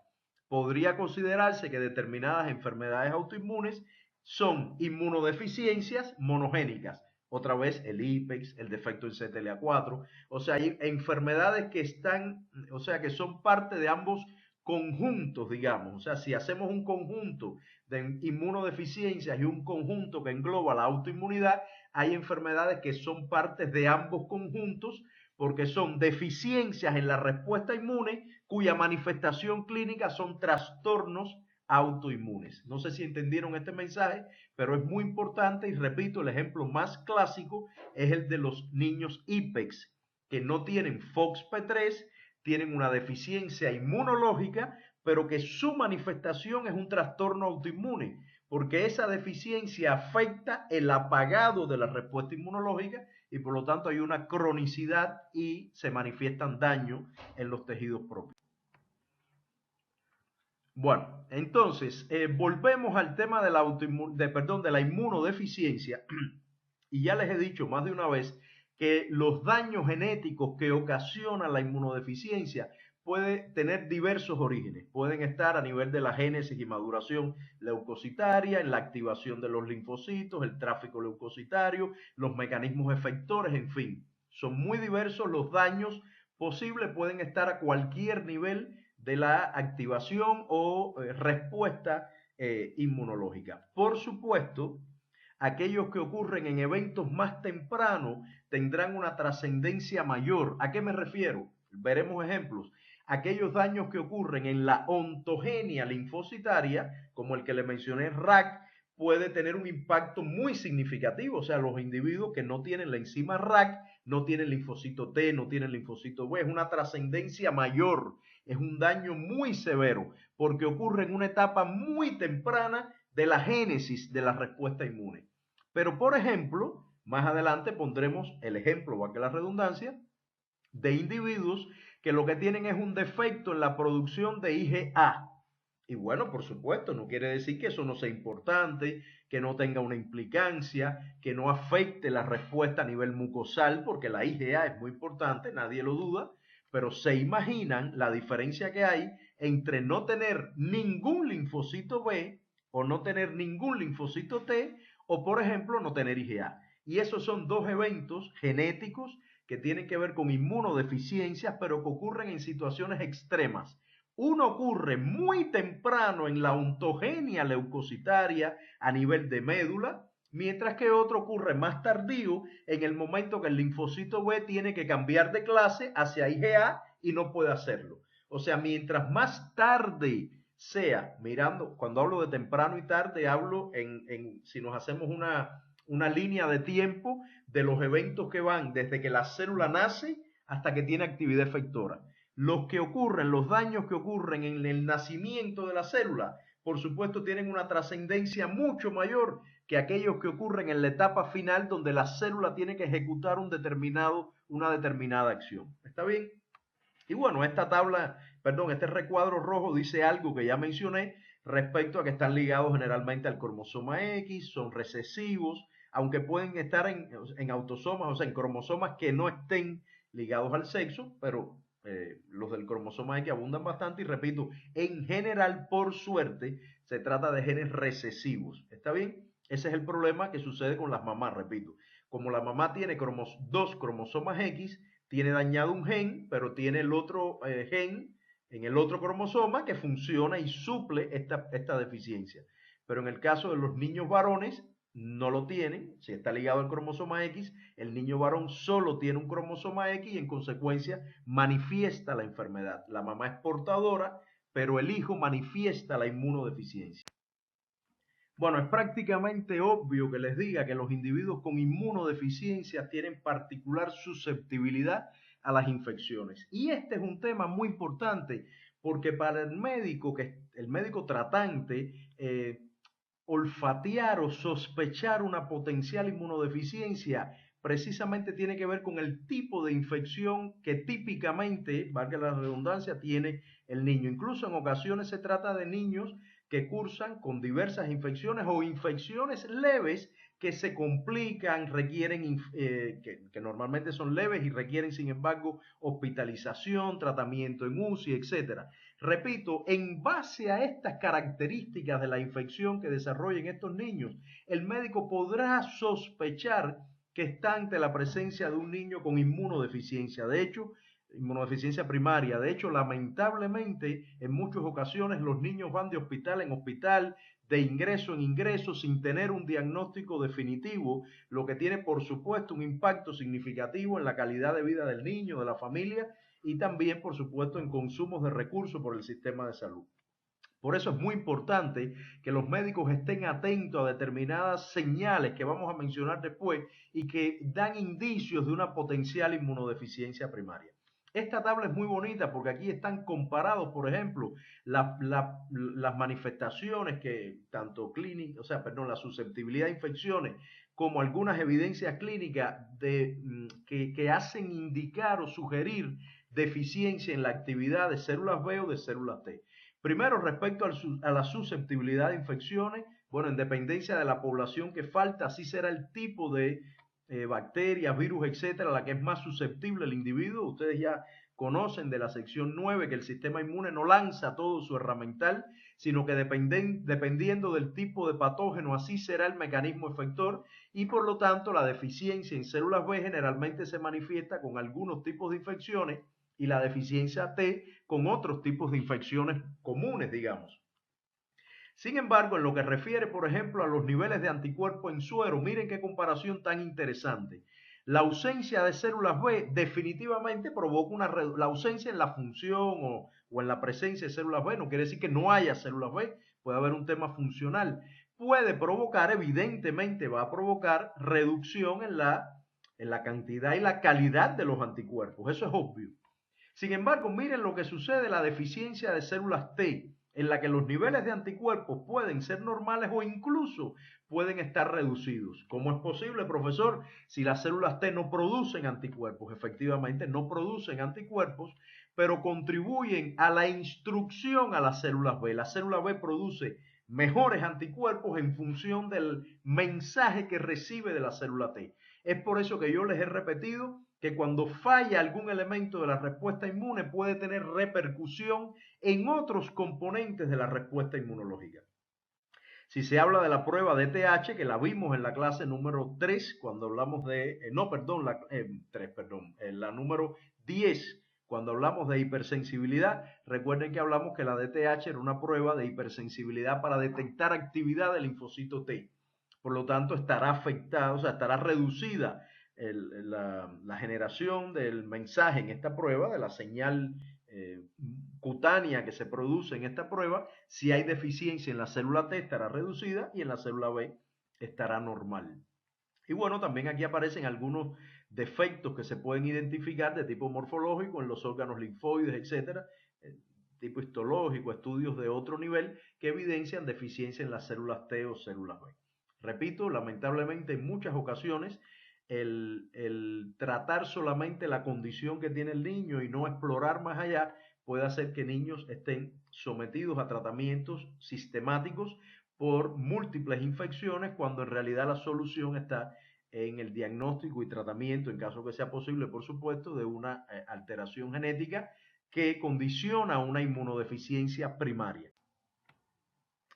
Podría considerarse que determinadas enfermedades autoinmunes son inmunodeficiencias monogénicas. Otra vez el IPEX, el defecto en CTLA4. O sea, hay enfermedades que están, o sea, que son parte de ambos conjuntos, digamos. O sea, si hacemos un conjunto de inmunodeficiencias y un conjunto que engloba la autoinmunidad, hay enfermedades que son partes de ambos conjuntos porque son deficiencias en la respuesta inmune cuya manifestación clínica son trastornos autoinmunes. No sé si entendieron este mensaje, pero es muy importante y repito, el ejemplo más clásico es el de los niños IPEX, que no tienen FOXP3, tienen una deficiencia inmunológica, pero que su manifestación es un trastorno autoinmune, porque esa deficiencia afecta el apagado de la respuesta inmunológica y por lo tanto hay una cronicidad y se manifiestan daños en los tejidos propios. Bueno, entonces volvemos al tema de la inmunodeficiencia y ya les he dicho más de una vez que los daños genéticos que ocasiona la inmunodeficiencia pueden tener diversos orígenes. Pueden estar a nivel de la génesis y maduración leucocitaria, en la activación de los linfocitos, el tráfico leucocitario, los mecanismos efectores, en fin. Son muy diversos los daños posibles, pueden estar a cualquier nivel de la activación o respuesta inmunológica. Por supuesto, aquellos que ocurren en eventos más tempranos tendrán una trascendencia mayor. ¿A qué me refiero? Veremos ejemplos. Aquellos daños que ocurren en la ontogenia linfocitaria, como el que le mencioné, RAC, puede tener un impacto muy significativo. O sea, los individuos que no tienen la enzima RAC, no tienen linfocito T, no tienen linfocito B, es una trascendencia mayor, es un daño muy severo, porque ocurre en una etapa muy temprana de la génesis de la respuesta inmune. Pero, por ejemplo, más adelante pondremos el ejemplo, valga la redundancia, de individuos que lo que tienen es un defecto en la producción de IgA. Y bueno, por supuesto, no quiere decir que eso no sea importante, que no tenga una implicancia, que no afecte la respuesta a nivel mucosal, porque la IgA es muy importante, nadie lo duda, pero se imaginan la diferencia que hay entre no tener ningún linfocito B o no tener ningún linfocito T o, por ejemplo, no tener IgA. Y esos son dos eventos genéticos que tienen que ver con inmunodeficiencias, pero que ocurren en situaciones extremas. Uno ocurre muy temprano en la ontogenia leucocitaria a nivel de médula, mientras que otro ocurre más tardío en el momento que el linfocito B tiene que cambiar de clase hacia IgA y no puede hacerlo. O sea, mientras más tarde sea, mirando, cuando hablo de temprano y tarde, hablo si nos hacemos una línea de tiempo de los eventos que van desde que la célula nace hasta que tiene actividad efectora. Los daños que ocurren en el nacimiento de la célula, por supuesto, tienen una trascendencia mucho mayor que aquellos que ocurren en la etapa final donde la célula tiene que ejecutar una determinada acción. ¿Está bien? Y bueno, este recuadro rojo dice algo que ya mencioné respecto a que están ligados generalmente al cromosoma X, son recesivos, aunque pueden estar en autosomas, o sea, en cromosomas que no estén ligados al sexo, pero los del cromosoma X abundan bastante y repito, en general, por suerte, se trata de genes recesivos. ¿Está bien? Ese es el problema que sucede con las mamás, repito. Como la mamá tiene dos cromosomas X, tiene dañado un gen, pero tiene el otro gen en el otro cromosoma que funciona y suple esta deficiencia. Pero en el caso de los niños varones, no lo tienen, si está ligado al cromosoma X, el niño varón solo tiene un cromosoma X y en consecuencia manifiesta la enfermedad. La mamá es portadora, pero el hijo manifiesta la inmunodeficiencia. Bueno, es prácticamente obvio que les diga que los individuos con inmunodeficiencias tienen particular susceptibilidad a las infecciones. Y este es un tema muy importante porque para el médico tratante, olfatear o sospechar una potencial inmunodeficiencia precisamente tiene que ver con el tipo de infección que típicamente, valga la redundancia, tiene el niño. Incluso en ocasiones se trata de niños que cursan con diversas infecciones o infecciones leves que se complican, requieren, que normalmente son leves y requieren, sin embargo, hospitalización, tratamiento en UCI, etcétera. Repito, en base a estas características de la infección que desarrollen estos niños, el médico podrá sospechar que está ante la presencia de un niño con inmunodeficiencia. De hecho, inmunodeficiencia primaria. De hecho, lamentablemente, en muchas ocasiones los niños van de hospital en hospital, de ingreso en ingreso, sin tener un diagnóstico definitivo, lo que tiene, por supuesto, un impacto significativo en la calidad de vida del niño, de la familia y también, por supuesto, en consumos de recursos por el sistema de salud. Por eso es muy importante que los médicos estén atentos a determinadas señales que vamos a mencionar después y que dan indicios de una potencial inmunodeficiencia primaria. Esta tabla es muy bonita porque aquí están comparados, por ejemplo, las manifestaciones que tanto clínicas, o sea, perdón, la susceptibilidad a infecciones como algunas evidencias clínicas que hacen indicar o sugerir deficiencia en la actividad de células B o de células T. Primero, respecto a la susceptibilidad de infecciones, bueno, en dependencia de la población que falta, así será el tipo de bacterias, virus, etcétera, la que es más susceptible el individuo. Ustedes ya conocen de la sección 9 que el sistema inmune no lanza todo su herramental, sino que dependiendo del tipo de patógeno, así será el mecanismo efector y por lo tanto la deficiencia en células B generalmente se manifiesta con algunos tipos de infecciones y la deficiencia T con otros tipos de infecciones comunes, digamos. Sin embargo, en lo que refiere, por ejemplo, a los niveles de anticuerpos en suero, miren qué comparación tan interesante. La ausencia de células B definitivamente provoca la ausencia en la función o en la presencia de células B, no quiere decir que no haya células B, puede haber un tema funcional. Puede provocar, evidentemente va a provocar reducción en la cantidad y la calidad de los anticuerpos, eso es obvio. Sin embargo, miren lo que sucede, la deficiencia de células T, en la que los niveles de anticuerpos pueden ser normales o incluso pueden estar reducidos. ¿Cómo es posible, profesor? Si las células T no producen anticuerpos, efectivamente no producen anticuerpos, pero contribuyen a la instrucción a las células B. La célula B produce mejores anticuerpos en función del mensaje que recibe de la célula T. Es por eso que yo les he repetido que cuando falla algún elemento de la respuesta inmune puede tener repercusión en otros componentes de la respuesta inmunológica. Si se habla de la prueba de TH, que la vimos en la clase número 3, cuando hablamos de, no, perdón, la número 10, cuando hablamos de hipersensibilidad, recuerden que hablamos que la DTH era una prueba de hipersensibilidad para detectar actividad del linfocito T. Por lo tanto, estará afectada, o sea, estará reducida la generación del mensaje en esta prueba, de la señal cutánea que se produce en esta prueba. Si hay deficiencia en la célula T estará reducida y en la célula B estará normal. Y bueno, también aquí aparecen algunos defectos que se pueden identificar de tipo morfológico en los órganos linfoides, etcétera, tipo histológico, estudios de otro nivel que evidencian deficiencia en las células T o células B. Repito, lamentablemente en muchas ocasiones el tratar solamente la condición que tiene el niño y no explorar más allá puede hacer que niños estén sometidos a tratamientos sistemáticos por múltiples infecciones, cuando en realidad la solución está en el diagnóstico y tratamiento, en caso que sea posible, por supuesto, de una alteración genética que condiciona una inmunodeficiencia primaria.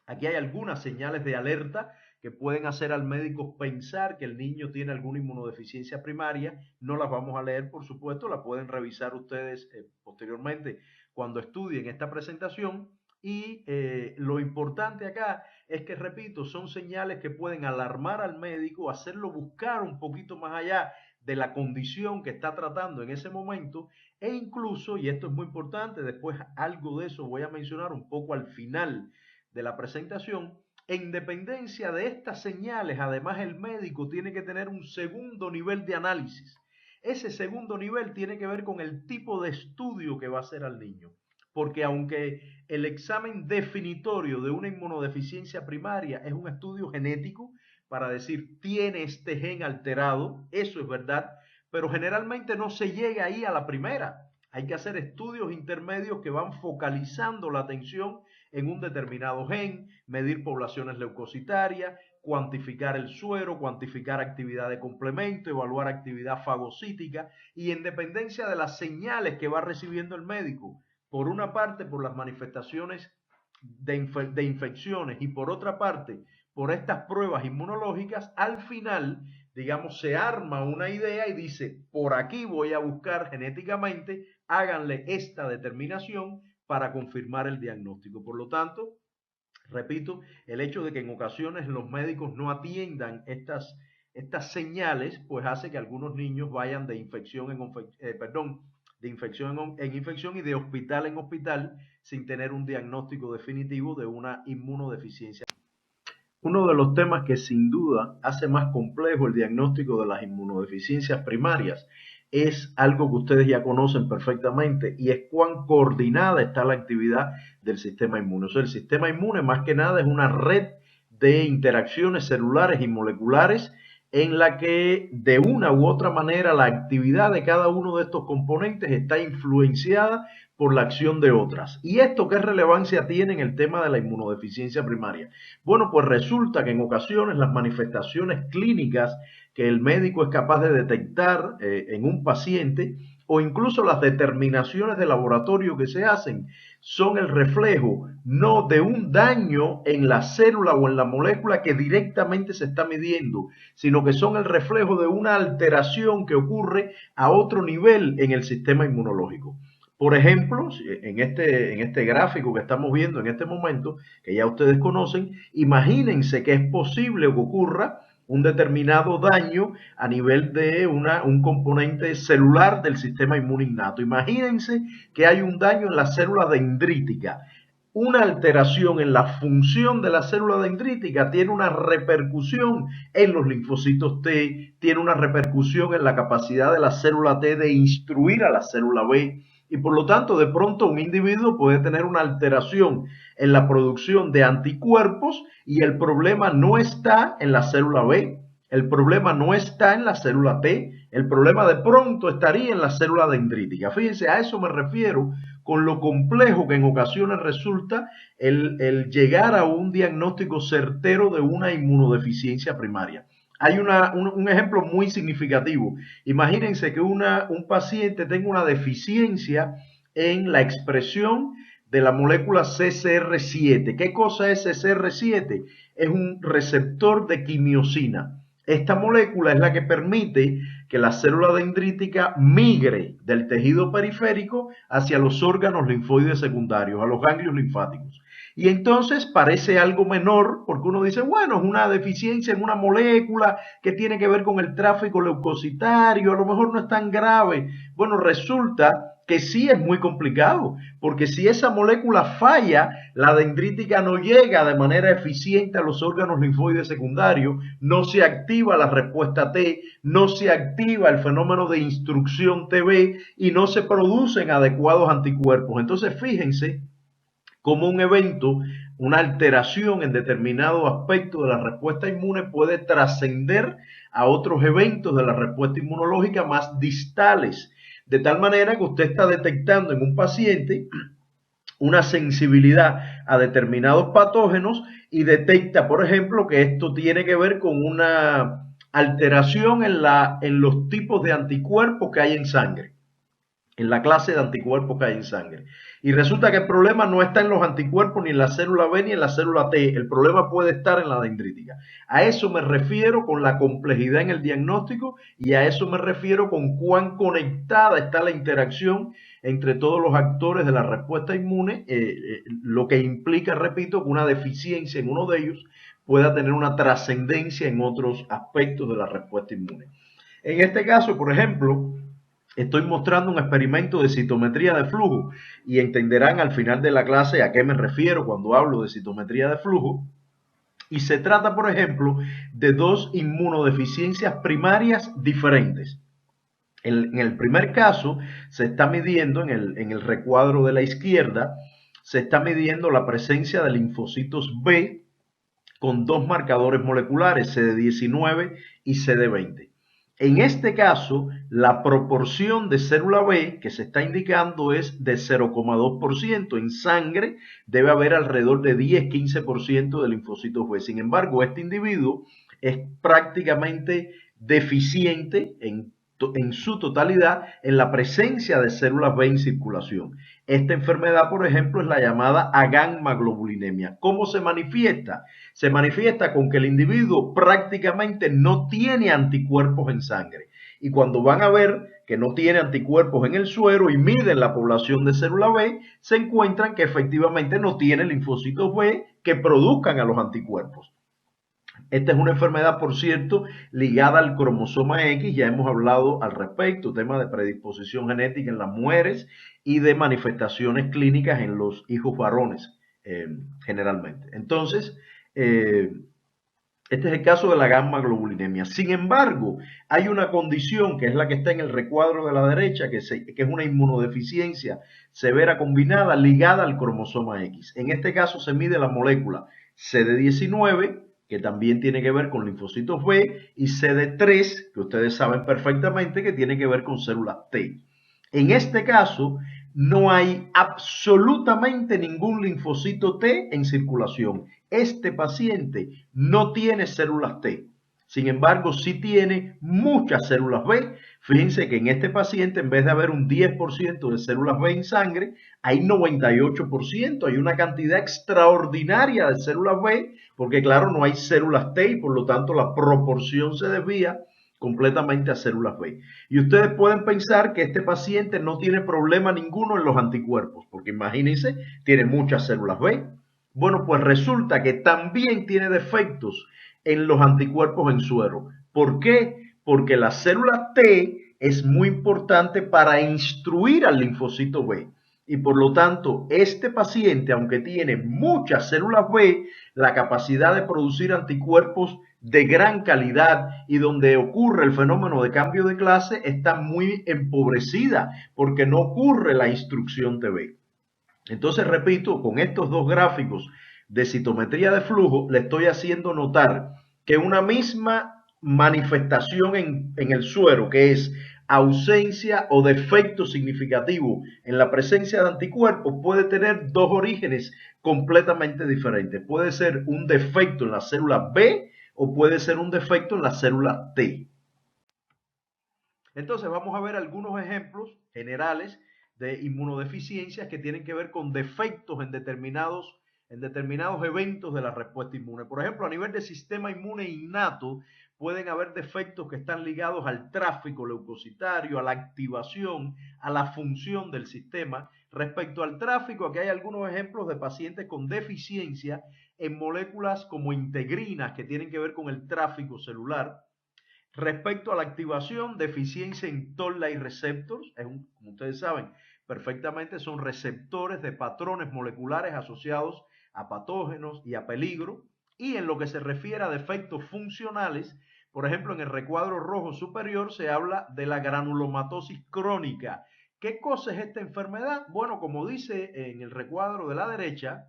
Aquí hay algunas señales de alerta que pueden hacer al médico pensar que el niño tiene alguna inmunodeficiencia primaria. No las vamos a leer, por supuesto, las pueden revisar ustedes posteriormente cuando estudien esta presentación. Y lo importante acá es que, repito, son señales que pueden alarmar al médico, hacerlo buscar un poquito más allá de la condición que está tratando en ese momento, e incluso, y esto es muy importante, después algo de eso voy a mencionar un poco al final de la presentación, en dependencia de estas señales, además el médico tiene que tener un segundo nivel de análisis. Ese segundo nivel tiene que ver con el tipo de estudio que va a hacer al niño. Porque aunque el examen definitorio de una inmunodeficiencia primaria es un estudio genético para decir tiene este gen alterado, eso es verdad, pero generalmente no se llega ahí a la primera. Hay que hacer estudios intermedios que van focalizando la atención en un determinado gen, medir poblaciones leucocitarias, cuantificar el suero, cuantificar actividad de complemento, evaluar actividad fagocítica, y en dependencia de las señales que va recibiendo el médico, por una parte por las manifestaciones de infecciones y por otra parte por estas pruebas inmunológicas, al final, digamos, se arma una idea y dice, por aquí voy a buscar genéticamente, háganle esta determinación para confirmar el diagnóstico. Por lo tanto, repito, el hecho de que en ocasiones los médicos no atiendan estas señales, pues hace que algunos niños vayan de infección de infección en infección y de hospital en hospital sin tener un diagnóstico definitivo de una inmunodeficiencia. Uno de los temas que sin duda hace más complejo el diagnóstico de las inmunodeficiencias primarias es algo que ustedes ya conocen perfectamente, y es cuán coordinada está la actividad del sistema inmune. O sea, el sistema inmune más que nada es una red de interacciones celulares y moleculares en la que de una u otra manera la actividad de cada uno de estos componentes está influenciada por la acción de otras. ¿Y esto qué relevancia tiene en el tema de la inmunodeficiencia primaria? Bueno, pues resulta que en ocasiones las manifestaciones clínicas que el médico es capaz de detectar en un paciente, o incluso las determinaciones de laboratorio que se hacen, son el reflejo no de un daño en la célula o en la molécula que directamente se está midiendo, sino que son el reflejo de una alteración que ocurre a otro nivel en el sistema inmunológico. Por ejemplo, en este gráfico que estamos viendo en este momento, que ya ustedes conocen, imagínense que es posible que ocurra un determinado daño a nivel de un componente celular del sistema inmune innato. Imagínense que hay un daño en la célula dendrítica. Una alteración en la función de la célula dendrítica tiene una repercusión en los linfocitos T, tiene una repercusión en la capacidad de la célula T de instruir a la célula B, y por lo tanto de pronto un individuo puede tener una alteración en la producción de anticuerpos, y el problema no está en la célula B, el problema no está en la célula T, el problema de pronto estaría en la célula dendrítica. Fíjense, a eso me refiero con lo complejo que en ocasiones resulta el llegar a un diagnóstico certero de una inmunodeficiencia primaria. Hay un ejemplo muy significativo. Imagínense que un paciente tenga una deficiencia en la expresión de la molécula CCR7. ¿Qué cosa es CCR7? Es un receptor de quimiosina. Esta molécula es la que permite que la célula dendrítica migre del tejido periférico hacia los órganos linfoides secundarios, a los ganglios linfáticos. Y entonces parece algo menor, porque uno dice, bueno, es una deficiencia en una molécula que tiene que ver con el tráfico leucocitario, a lo mejor no es tan grave. Bueno, resulta que sí es muy complicado, porque si esa molécula falla, la dendrítica no llega de manera eficiente a los órganos linfoides secundarios, no se activa la respuesta T, no se activa el fenómeno de instrucción TB y no se producen adecuados anticuerpos. Entonces, fíjense cómo un evento, una alteración en determinado aspecto de la respuesta inmune puede trascender a otros eventos de la respuesta inmunológica más distales de tal manera que usted está detectando en un paciente una sensibilidad a determinados patógenos y detecta, por ejemplo, que esto tiene que ver con una alteración en los tipos de anticuerpos que hay en sangre, en la clase de anticuerpos que hay en sangre. Y resulta que el problema no está en los anticuerpos, ni en la célula B, ni en la célula T. El problema puede estar en la dendrítica. A eso me refiero con la complejidad en el diagnóstico y a eso me refiero con cuán conectada está la interacción entre todos los actores de la respuesta inmune, lo que implica, repito, que una deficiencia en uno de ellos pueda tener una trascendencia en otros aspectos de la respuesta inmune. En este caso, por ejemplo, estoy mostrando un experimento de citometría de flujo y entenderán al final de la clase a qué me refiero cuando hablo de citometría de flujo. Y se trata, por ejemplo, de dos inmunodeficiencias primarias diferentes. En el primer caso, se está midiendo en el recuadro de la izquierda, se está midiendo la presencia de linfocitos B con dos marcadores moleculares, CD19 y CD20. En este caso, la proporción de célula B que se está indicando es de 0,2%. En sangre debe haber alrededor de 10-15% de linfocitos B. Sin embargo, este individuo es prácticamente deficiente en su totalidad en la presencia de células B en circulación. Esta enfermedad, por ejemplo, es la llamada aganmaglobulinemia. ¿Cómo se manifiesta? Se manifiesta con que el individuo prácticamente no tiene anticuerpos en sangre. Y cuando van a ver que no tiene anticuerpos en el suero y miden la población de célula B, se encuentran que efectivamente no tiene linfocitos B que produzcan a los anticuerpos. Esta es una enfermedad, por cierto, ligada al cromosoma X, ya hemos hablado al respecto, tema de predisposición genética en las mujeres y de manifestaciones clínicas en los hijos varones, generalmente. Entonces, este es el caso de la gamma-globulinemia. Sin embargo, hay una condición que es la que está en el recuadro de la derecha, que es una inmunodeficiencia severa combinada ligada al cromosoma X. En este caso se mide la molécula CD19, que también tiene que ver con linfocitos B, y CD3, que ustedes saben perfectamente que tiene que ver con células T. En este caso, no hay absolutamente ningún linfocito T en circulación. Este paciente no tiene células T. Sin embargo, sí tiene muchas células B. Fíjense que en este paciente, en vez de haber un 10% de células B en sangre, hay 98%. Hay una cantidad extraordinaria de células B, porque claro, no hay células T y por lo tanto la proporción se desvía completamente a células B. Y ustedes pueden pensar que este paciente no tiene problema ninguno en los anticuerpos, porque imagínense, tiene muchas células B. Bueno, pues resulta que también tiene defectos en los anticuerpos en suero. ¿Por qué? Porque la célula T es muy importante para instruir al linfocito B. Y por lo tanto, este paciente, aunque tiene muchas células B, la capacidad de producir anticuerpos de gran calidad y donde ocurre el fenómeno de cambio de clase está muy empobrecida porque no ocurre la instrucción TB. Entonces, repito, con estos dos gráficos de citometría de flujo, le estoy haciendo notar que una misma manifestación en el suero, que es ausencia o defecto significativo en la presencia de anticuerpos, puede tener dos orígenes completamente diferentes. Puede ser un defecto en la célula B o puede ser un defecto en la célula T. Entonces vamos a ver algunos ejemplos generales de inmunodeficiencias que tienen que ver con defectos en determinados eventos de la respuesta inmune. Por ejemplo, a nivel de sistema inmune innato, pueden haber defectos que están ligados al tráfico leucocitario, a la activación, a la función del sistema. Respecto al tráfico, aquí hay algunos ejemplos de pacientes con deficiencia en moléculas como integrinas que tienen que ver con el tráfico celular. Respecto a la activación, deficiencia en Toll-like receptors, como ustedes saben perfectamente, son receptores de patrones moleculares asociados a patógenos y a peligro. Y en lo que se refiere a defectos funcionales, por ejemplo, en el recuadro rojo superior se habla de la granulomatosis crónica. ¿Qué cosa es esta enfermedad? Bueno, como dice en el recuadro de la derecha,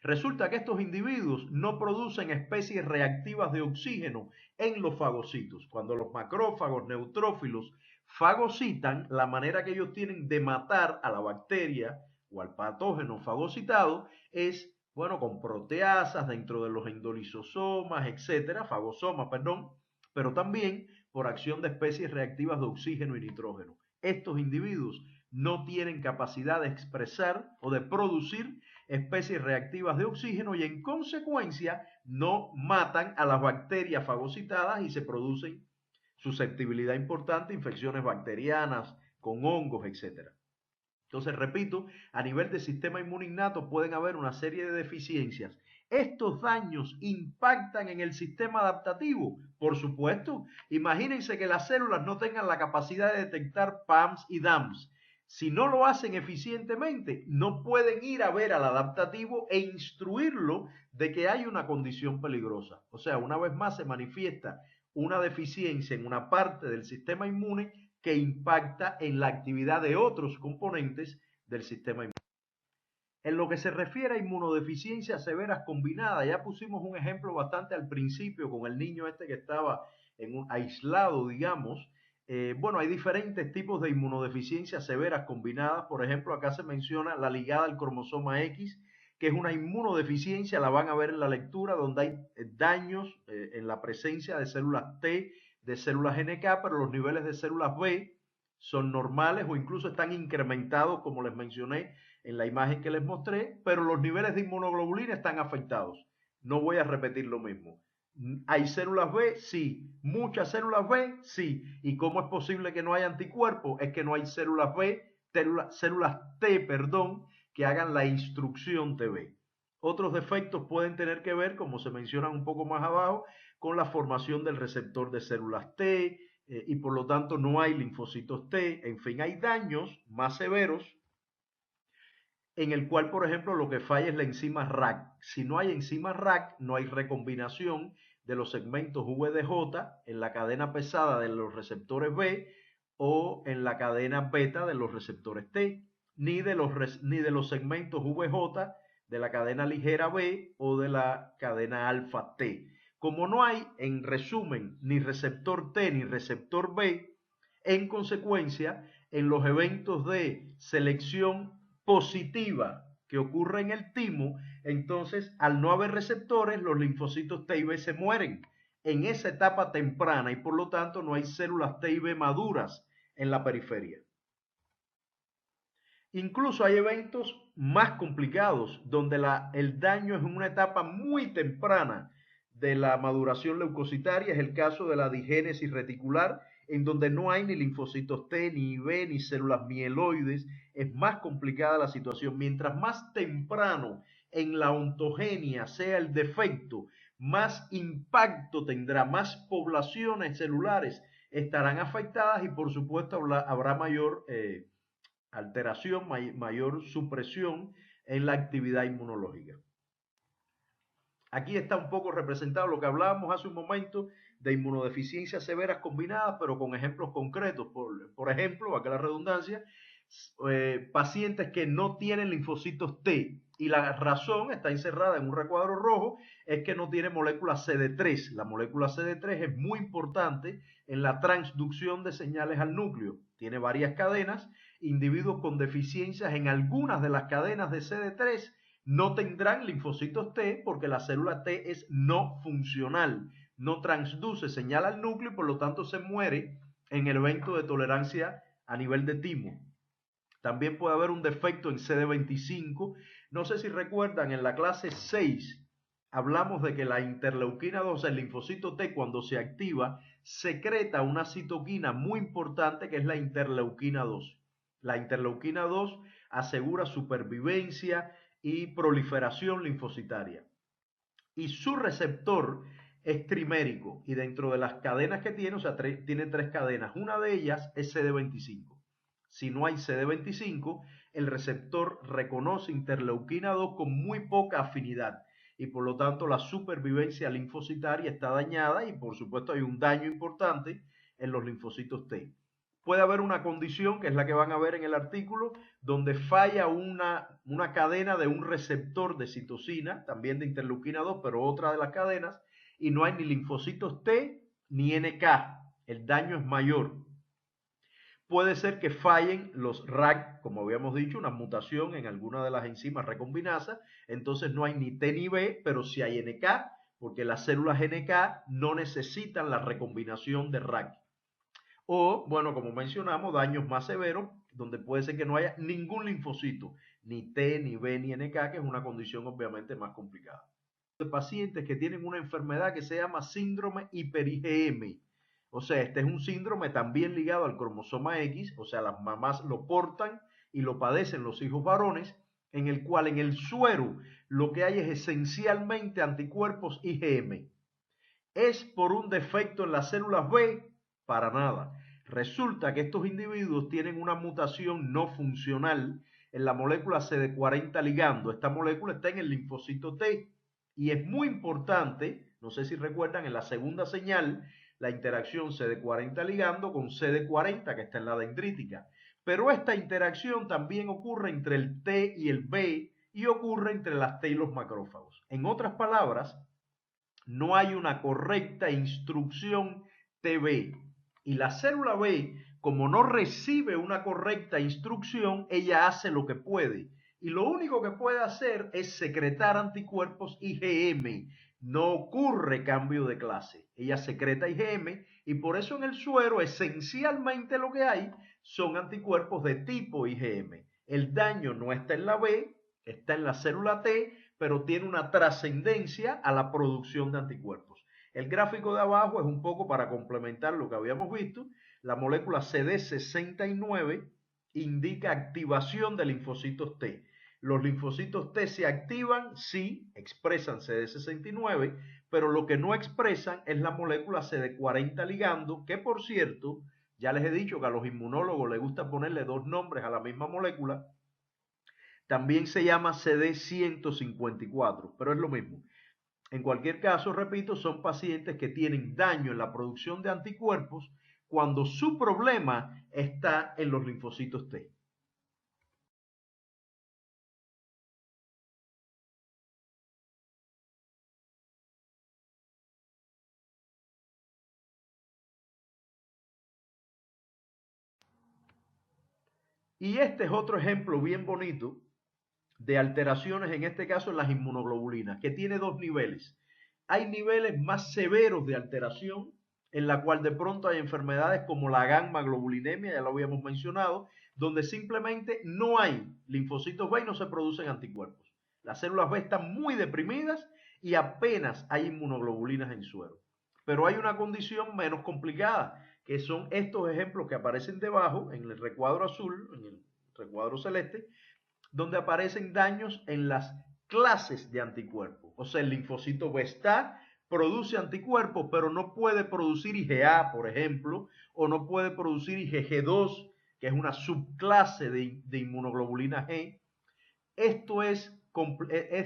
resulta que estos individuos no producen especies reactivas de oxígeno en los fagocitos. Cuando los macrófagos neutrófilos fagocitan, la manera que ellos tienen de matar a la bacteria o al patógeno fagocitado es, bueno, con proteasas dentro de los endolisosomas, etcétera, fagosomas, perdón, pero también por acción de especies reactivas de oxígeno y nitrógeno. Estos individuos no tienen capacidad de expresar o de producir especies reactivas de oxígeno y en consecuencia no matan a las bacterias fagocitadas y se producen susceptibilidad importante, infecciones bacterianas con hongos, etcétera. Entonces, repito, a nivel de sistema inmune innato pueden haber una serie de deficiencias. ¿Estos daños impactan en el sistema adaptativo? Por supuesto. Imagínense que las células no tengan la capacidad de detectar PAMs y DAMs. Si no lo hacen eficientemente, no pueden ir a ver al adaptativo e instruirlo de que hay una condición peligrosa. O sea, una vez más se manifiesta una deficiencia en una parte del sistema inmune que impacta en la actividad de otros componentes del sistema inmune. En lo que se refiere a inmunodeficiencias severas combinadas, ya pusimos un ejemplo bastante al principio con el niño este que estaba aislado, digamos. Bueno, hay diferentes tipos de inmunodeficiencias severas combinadas. Por ejemplo, acá se menciona la ligada al cromosoma X, que es una inmunodeficiencia, la van a ver en la lectura, donde hay daños en la presencia de células T, de células NK, pero los niveles de células B son normales o incluso están incrementados, como les mencioné en la imagen que les mostré, pero los niveles de inmunoglobulina están afectados. No voy a repetir lo mismo. ¿Hay células B? Sí. ¿Muchas células B? Sí. ¿Y cómo es posible que no haya anticuerpos? Es que no hay células B, células T, perdón, que hagan la instrucción TB. Otros defectos pueden tener que ver, como se menciona un poco más abajo, con la formación del receptor de células T, y por lo tanto no hay linfocitos T. En fin, hay daños más severos en el cual, por ejemplo, lo que falla es la enzima RAC. Si no hay enzima RAC, no hay recombinación de los segmentos VDJ en la cadena pesada de los receptores B o en la cadena beta de los receptores T, ni de los segmentos VJ de la cadena ligera B o de la cadena alfa T. Como no hay, en resumen, ni receptor T ni receptor B, en consecuencia, en los eventos de selección positiva que ocurre en el timo, entonces al no haber receptores, los linfocitos T y B se mueren en esa etapa temprana y por lo tanto no hay células T y B maduras en la periferia. Incluso hay eventos más complicados donde el daño es en una etapa muy temprana de la maduración leucocitaria, es el caso de la digénesis reticular, en donde no hay ni linfocitos T, ni B, ni células mieloides. Es más complicada la situación. Mientras más temprano en la ontogenia sea el defecto, más impacto tendrá, más poblaciones celulares estarán afectadas y por supuesto habrá mayor alteración, mayor supresión en la actividad inmunológica. Aquí está un poco representado lo que hablábamos hace un momento de inmunodeficiencias severas combinadas, pero con ejemplos concretos. Por ejemplo, acá la redundancia, pacientes que no tienen linfocitos T y la razón está encerrada en un recuadro rojo, es que no tiene molécula CD3. La molécula CD3 es muy importante en la transducción de señales al núcleo. Tiene varias cadenas. Individuos con deficiencias en algunas de las cadenas de CD3 no tendrán linfocitos T porque la célula T es no funcional, no transduce señal al núcleo y por lo tanto se muere en el evento de tolerancia a nivel de timo. También puede haber un defecto en CD25. No sé si recuerdan, en la clase 6 hablamos de que la interleuquina 2, el linfocito T, cuando se activa, secreta una citoquina muy importante que es la interleuquina 2. La interleuquina 2 asegura supervivencia y proliferación linfocitaria. Y su receptor es trimérico y dentro de las cadenas que tiene, o sea, tiene tres cadenas. Una de ellas es CD25. Si no hay CD25, el receptor reconoce interleuquina 2 con muy poca afinidad y por lo tanto la supervivencia linfocitaria está dañada y por supuesto hay un daño importante en los linfocitos T. Puede haber una condición, que es la que van a ver en el artículo, donde falla una cadena de un receptor de citosina, también de interleuquina 2, pero otra de las cadenas, y no hay ni linfocitos T ni NK. El daño es mayor. puede ser que fallen los RAC, como habíamos dicho, una mutación en alguna de las enzimas recombinasas, entonces no hay ni T ni B, pero sí hay NK, porque las células NK no necesitan la recombinación de RAC. O, bueno, como mencionamos, daños más severos, donde puede ser que no haya ningún linfocito, ni T, ni B, ni NK, que es una condición obviamente más complicada. De pacientes que tienen una enfermedad que se llama síndrome hiper-IgM. O sea, este es un síndrome también ligado al cromosoma X, o sea, las mamás lo portan y lo padecen los hijos varones, en el cual en el suero lo que hay es esencialmente anticuerpos IgM. ¿Es por un defecto en las células B? Para nada. Resulta que estos individuos tienen una mutación no funcional en la molécula CD40 ligando. Esta molécula está en el linfocito T y es muy importante, no sé si recuerdan, en la segunda señal, la interacción CD40 ligando con CD40 que está en la dendrítica. Pero esta interacción también ocurre entre el T y el B y ocurre entre las T y los macrófagos. En otras palabras, no hay una correcta instrucción TB. Y la célula B, como no recibe una correcta instrucción, ella hace lo que puede. Y lo único que puede hacer es secretar anticuerpos IgM. No ocurre cambio de clase. Ella secreta IgM y por eso en el suero esencialmente lo que hay son anticuerpos de tipo IgM. El daño no está en la B, está en la célula T, pero tiene una trascendencia a la producción de anticuerpos. El gráfico de abajo es un poco para complementar lo que habíamos visto. La molécula CD69 indica activación de linfocitos T. Los linfocitos T se activan, sí, expresan CD69, pero lo que no expresan es la molécula CD40 ligando, que por cierto, ya les he dicho que a los inmunólogos les gusta ponerle dos nombres a la misma molécula. También se llama CD154, pero es lo mismo. En cualquier caso, repito, son pacientes que tienen daño en la producción de anticuerpos cuando su problema está en los linfocitos T. Y este es otro ejemplo bien bonito de alteraciones, en este caso en las inmunoglobulinas, que tiene dos niveles. Hay niveles más severos de alteración, en la cual de pronto hay enfermedades como la gamma globulinemia, ya lo habíamos mencionado, donde simplemente no hay linfocitos B y no se producen anticuerpos. Las células B están muy deprimidas y apenas hay inmunoglobulinas en suero. Pero hay una condición menos complicada, que son estos ejemplos que aparecen debajo, en el recuadro azul, en el recuadro celeste, donde aparecen daños en las clases de anticuerpos. O sea, el linfocito B está, produce anticuerpos, pero no puede producir IgA, por ejemplo, o no puede producir IgG2, que es una subclase de inmunoglobulina G. Esto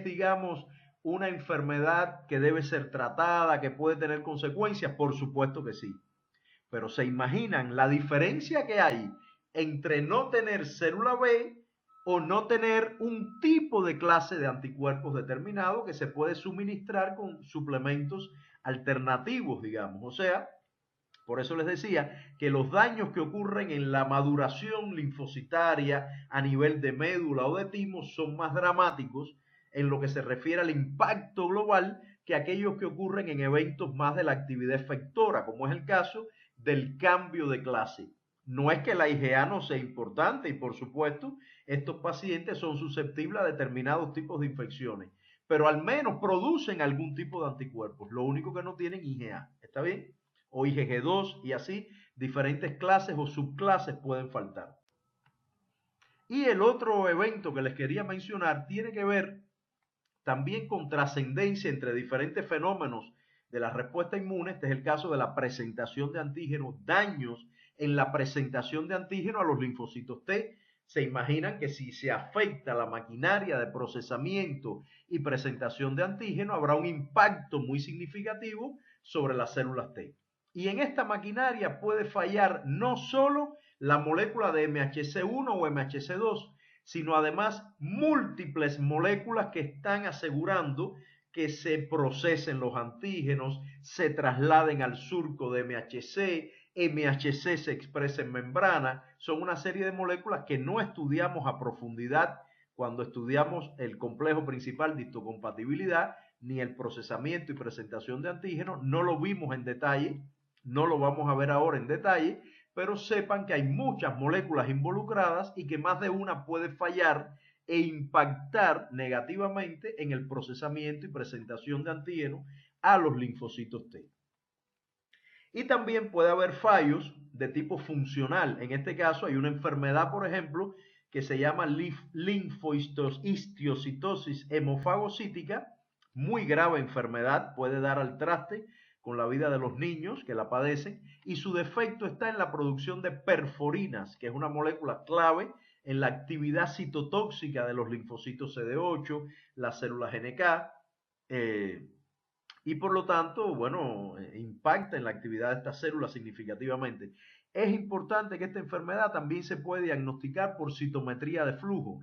digamos, una enfermedad que debe ser tratada, que puede tener consecuencias, por supuesto que sí. Pero se imaginan la diferencia que hay entre no tener célula B o no tener un tipo de clase de anticuerpos determinado que se puede suministrar con suplementos alternativos, digamos. O sea, por eso les decía que los daños que ocurren en la maduración linfocitaria a nivel de médula o de timo son más dramáticos en lo que se refiere al impacto global que aquellos que ocurren en eventos más de la actividad efectora, como es el caso del cambio de clase. No es que la IgA no sea importante y por supuesto estos pacientes son susceptibles a determinados tipos de infecciones, pero al menos producen algún tipo de anticuerpos. Lo único que no tienen IgA. ¿Está bien? O IgG2 y así diferentes clases o subclases pueden faltar. Y el otro evento que les quería mencionar tiene que ver también con trascendencia entre diferentes fenómenos de la respuesta inmune. Este es el caso de la presentación de antígenos, daños en la presentación de antígenos a los linfocitos T. Se imaginan que si se afecta la maquinaria de procesamiento y presentación de antígeno, habrá un impacto muy significativo sobre las células T. Y en esta maquinaria puede fallar no solo la molécula de MHC1 o MHC2, sino además múltiples moléculas que están asegurando que se procesen los antígenos, se trasladen al surco de MHC, MHC se expresa en membrana, son una serie de moléculas que no estudiamos a profundidad cuando estudiamos el complejo principal de histocompatibilidad, ni el procesamiento y presentación de antígenos, no lo vimos en detalle, no lo vamos a ver ahora en detalle, pero sepan que hay muchas moléculas involucradas y que más de una puede fallar e impactar negativamente en el procesamiento y presentación de antígenos a los linfocitos T. Y también puede haber fallos de tipo funcional. En este caso hay una enfermedad, por ejemplo, que se llama linfohistiocytosis hemofagocítica, muy grave enfermedad, puede dar al traste con la vida de los niños que la padecen, y su defecto está en la producción de perforinas, que es una molécula clave en la actividad citotóxica de los linfocitos CD8, las células NK, y por lo tanto, bueno, impacta en la actividad de estas células significativamente. Es importante que esta enfermedad también se puede diagnosticar por citometría de flujo.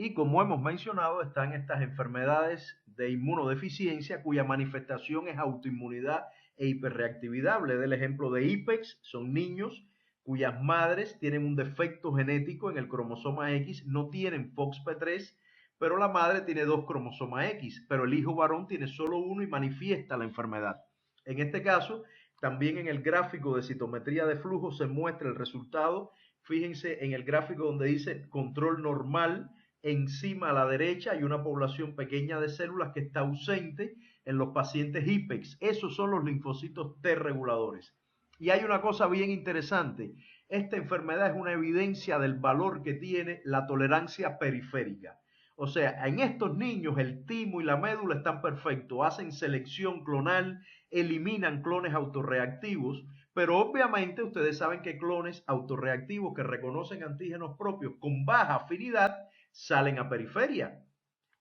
Y como hemos mencionado, están estas enfermedades de inmunodeficiencia cuya manifestación es autoinmunidad e hiperreactividad. Le doy el ejemplo de IPEX, son niños cuyas madres tienen un defecto genético en el cromosoma X, no tienen FOXP3, pero la madre tiene dos cromosomas X, pero el hijo varón tiene solo uno y manifiesta la enfermedad. En este caso, también en el gráfico de citometría de flujo se muestra el resultado. Fíjense en el gráfico donde dice control normal. Encima a la derecha hay una población pequeña de células que está ausente en los pacientes IPEX. Esos son los linfocitos T reguladores. Y hay una cosa bien interesante. Esta enfermedad es una evidencia del valor que tiene la tolerancia periférica. O sea, en estos niños el timo y la médula están perfectos, hacen selección clonal, eliminan clones autorreactivos, pero obviamente ustedes saben que clones autorreactivos que reconocen antígenos propios con baja afinidad salen a periferia.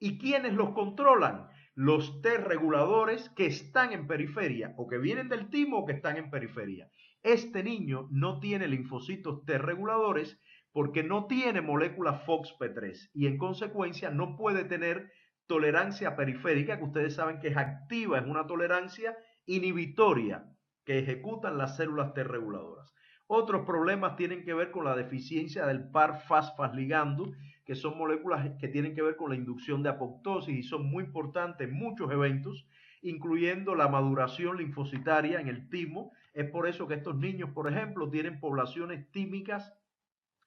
¿Y quiénes los controlan? Los T reguladores que están en periferia o que vienen del timo o que están en periferia. Este niño no tiene linfocitos T reguladores porque no tiene molécula FOXP3 y en consecuencia no puede tener tolerancia periférica, que ustedes saben que es activa, es una tolerancia inhibitoria que ejecutan las células T reguladoras. Otros problemas tienen que ver con la deficiencia del par FAS-FAS ligando, que son moléculas que tienen que ver con la inducción de apoptosis y son muy importantes en muchos eventos, incluyendo la maduración linfocitaria en el timo. Es por eso que estos niños, por ejemplo, tienen poblaciones tímicas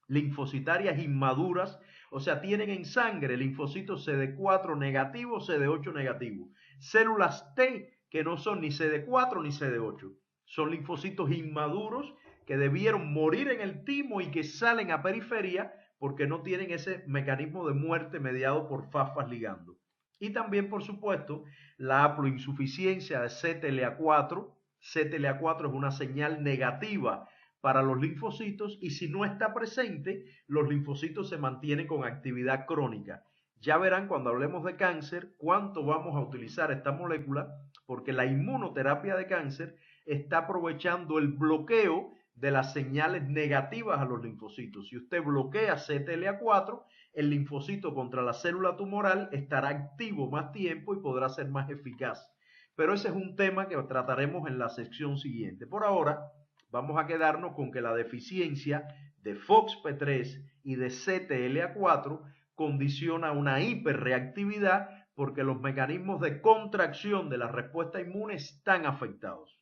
linfocitarias inmaduras, o sea, tienen en sangre linfocitos CD4 negativo, CD8 negativo, células T que no son ni CD4 ni CD8, son linfocitos inmaduros que debieron morir en el timo y que salen a periferia porque no tienen ese mecanismo de muerte mediado por FAS ligando. Y también, por supuesto, la haploinsuficiencia de CTLA4. CTLA4 es una señal negativa para los linfocitos y si no está presente, los linfocitos se mantienen con actividad crónica. Ya verán cuando hablemos de cáncer cuánto vamos a utilizar esta molécula porque la inmunoterapia de cáncer está aprovechando el bloqueo de las señales negativas a los linfocitos. Si usted bloquea CTLA4, el linfocito contra la célula tumoral estará activo más tiempo y podrá ser más eficaz. Pero ese es un tema que trataremos en la sección siguiente. Por ahora, vamos a quedarnos con que la deficiencia de FOXP3 y de CTLA4 condiciona una hiperreactividad porque los mecanismos de contracción de la respuesta inmune están afectados.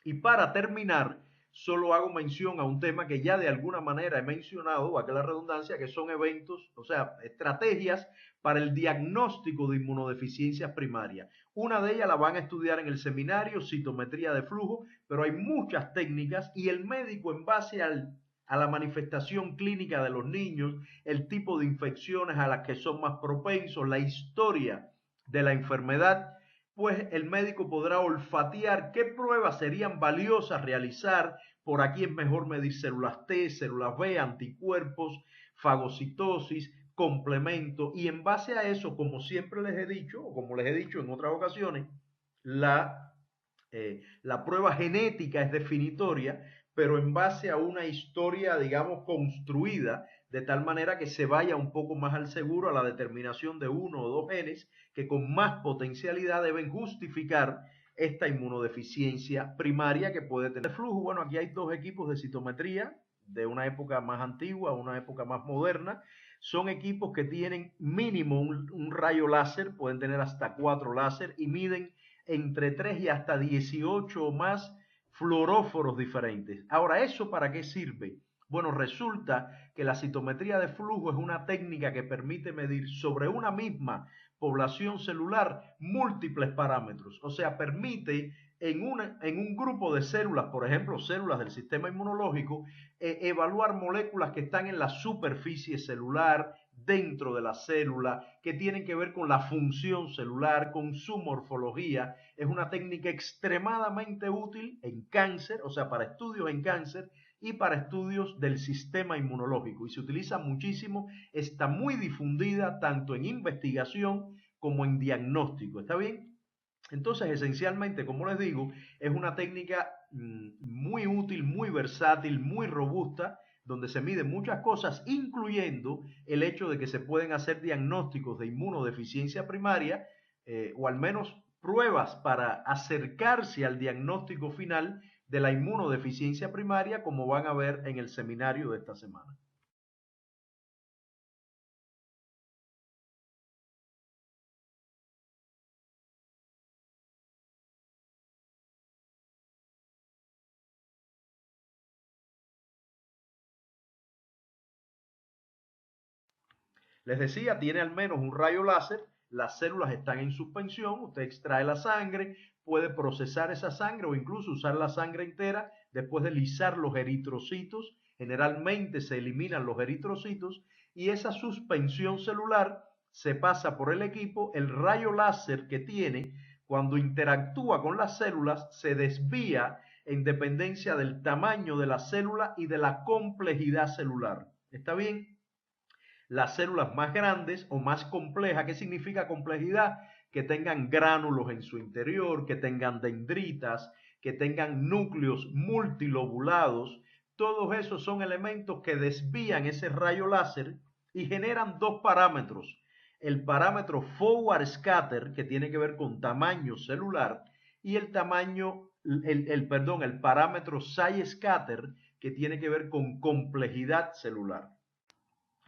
Y para terminar, solo hago mención a un tema que ya de alguna manera he mencionado, a que la redundancia, que son eventos, o sea, estrategias para el diagnóstico de inmunodeficiencias primarias. Una de ellas la van a estudiar en el seminario, citometría de flujo, pero hay muchas técnicas y el médico en base a la manifestación clínica de los niños, el tipo de infecciones a las que son más propensos, la historia de la enfermedad, pues el médico podrá olfatear qué pruebas serían valiosas realizar. Por aquí es mejor medir células T, células B, anticuerpos, fagocitosis, complemento, y en base a eso, como siempre les he dicho, o como les he dicho en otras ocasiones, la, la prueba genética es definitoria, pero en base a una historia, digamos, construida, de tal manera que se vaya un poco más al seguro a la determinación de uno o dos genes que con más potencialidad deben justificar esta inmunodeficiencia primaria que puede tener flujo. Bueno, aquí hay dos equipos de citometría, de una época más antigua a una época más moderna. Son equipos que tienen mínimo un rayo láser, pueden tener hasta 4 láser y miden entre 3 y hasta 18 o más fluoróforos diferentes. Ahora, ¿eso para qué sirve? Bueno, resulta que la citometría de flujo es una técnica que permite medir sobre una misma población celular múltiples parámetros. O sea, permite en un grupo de células, por ejemplo, células del sistema inmunológico, evaluar moléculas que están en la superficie celular, dentro de la célula, que tienen que ver con la función celular, con su morfología. Es una técnica extremadamente útil en cáncer, o sea, para estudios en cáncer y para estudios del sistema inmunológico. Y se utiliza muchísimo, está muy difundida tanto en investigación como en diagnóstico. ¿Está bien? Entonces, esencialmente, como les digo, es una técnica muy útil, muy versátil, muy robusta, donde se miden muchas cosas, incluyendo el hecho de que se pueden hacer diagnósticos de inmunodeficiencia primaria, o al menos pruebas para acercarse al diagnóstico final de la inmunodeficiencia primaria, como van a ver en el seminario de esta semana. Les decía, tiene al menos un rayo láser, las células están en suspensión, usted extrae la sangre, puede procesar esa sangre o incluso usar la sangre entera después de lisar los eritrocitos. Generalmente se eliminan los eritrocitos y esa suspensión celular se pasa por el equipo. El rayo láser que tiene, cuando interactúa con las células, se desvía en dependencia del tamaño de la célula y de la complejidad celular. ¿Está bien? Las células más grandes o más complejas. ¿Qué significa complejidad? Que tengan gránulos en su interior, que tengan dendritas, que tengan núcleos multilobulados. Todos esos son elementos que desvían ese rayo láser y generan dos parámetros. El parámetro forward scatter, que tiene que ver con tamaño celular, y el parámetro side scatter, que tiene que ver con complejidad celular.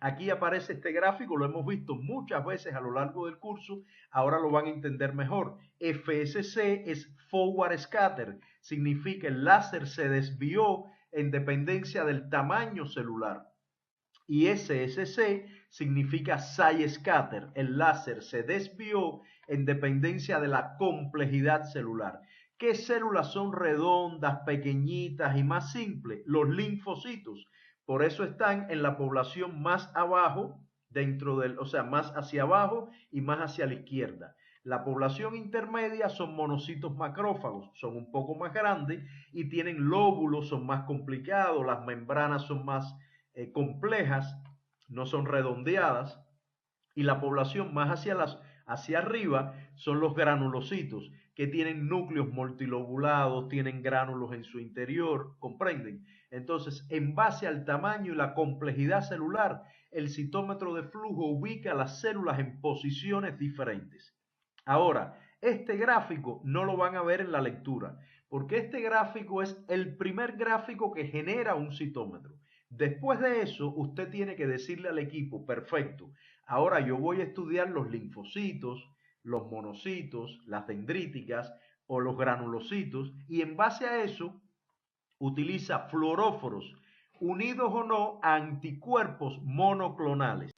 Aquí aparece este gráfico, lo hemos visto muchas veces a lo largo del curso, ahora lo van a entender mejor. FSC es Forward Scatter, significa el láser se desvió en dependencia del tamaño celular. Y SSC significa Side Scatter, el láser se desvió en dependencia de la complejidad celular. ¿Qué células son redondas, pequeñitas y más simples? Los linfocitos. Por eso están en la población más abajo, o sea, más hacia abajo y más hacia la izquierda. La población intermedia son monocitos macrófagos, son un poco más grandes y tienen lóbulos, son más complicados, las membranas son más complejas, no son redondeadas, y la población más hacia arriba son los granulocitos, que tienen núcleos multilobulados, tienen gránulos en su interior, ¿comprenden? Entonces, en base al tamaño y la complejidad celular, el citómetro de flujo ubica las células en posiciones diferentes. Ahora, este gráfico no lo van a ver en la lectura, porque este gráfico es el primer gráfico que genera un citómetro. Después de eso, usted tiene que decirle al equipo, perfecto, ahora yo voy a estudiar los linfocitos, los monocitos, las dendríticas o los granulocitos, y en base a eso utiliza fluoróforos unidos o no a anticuerpos monoclonales.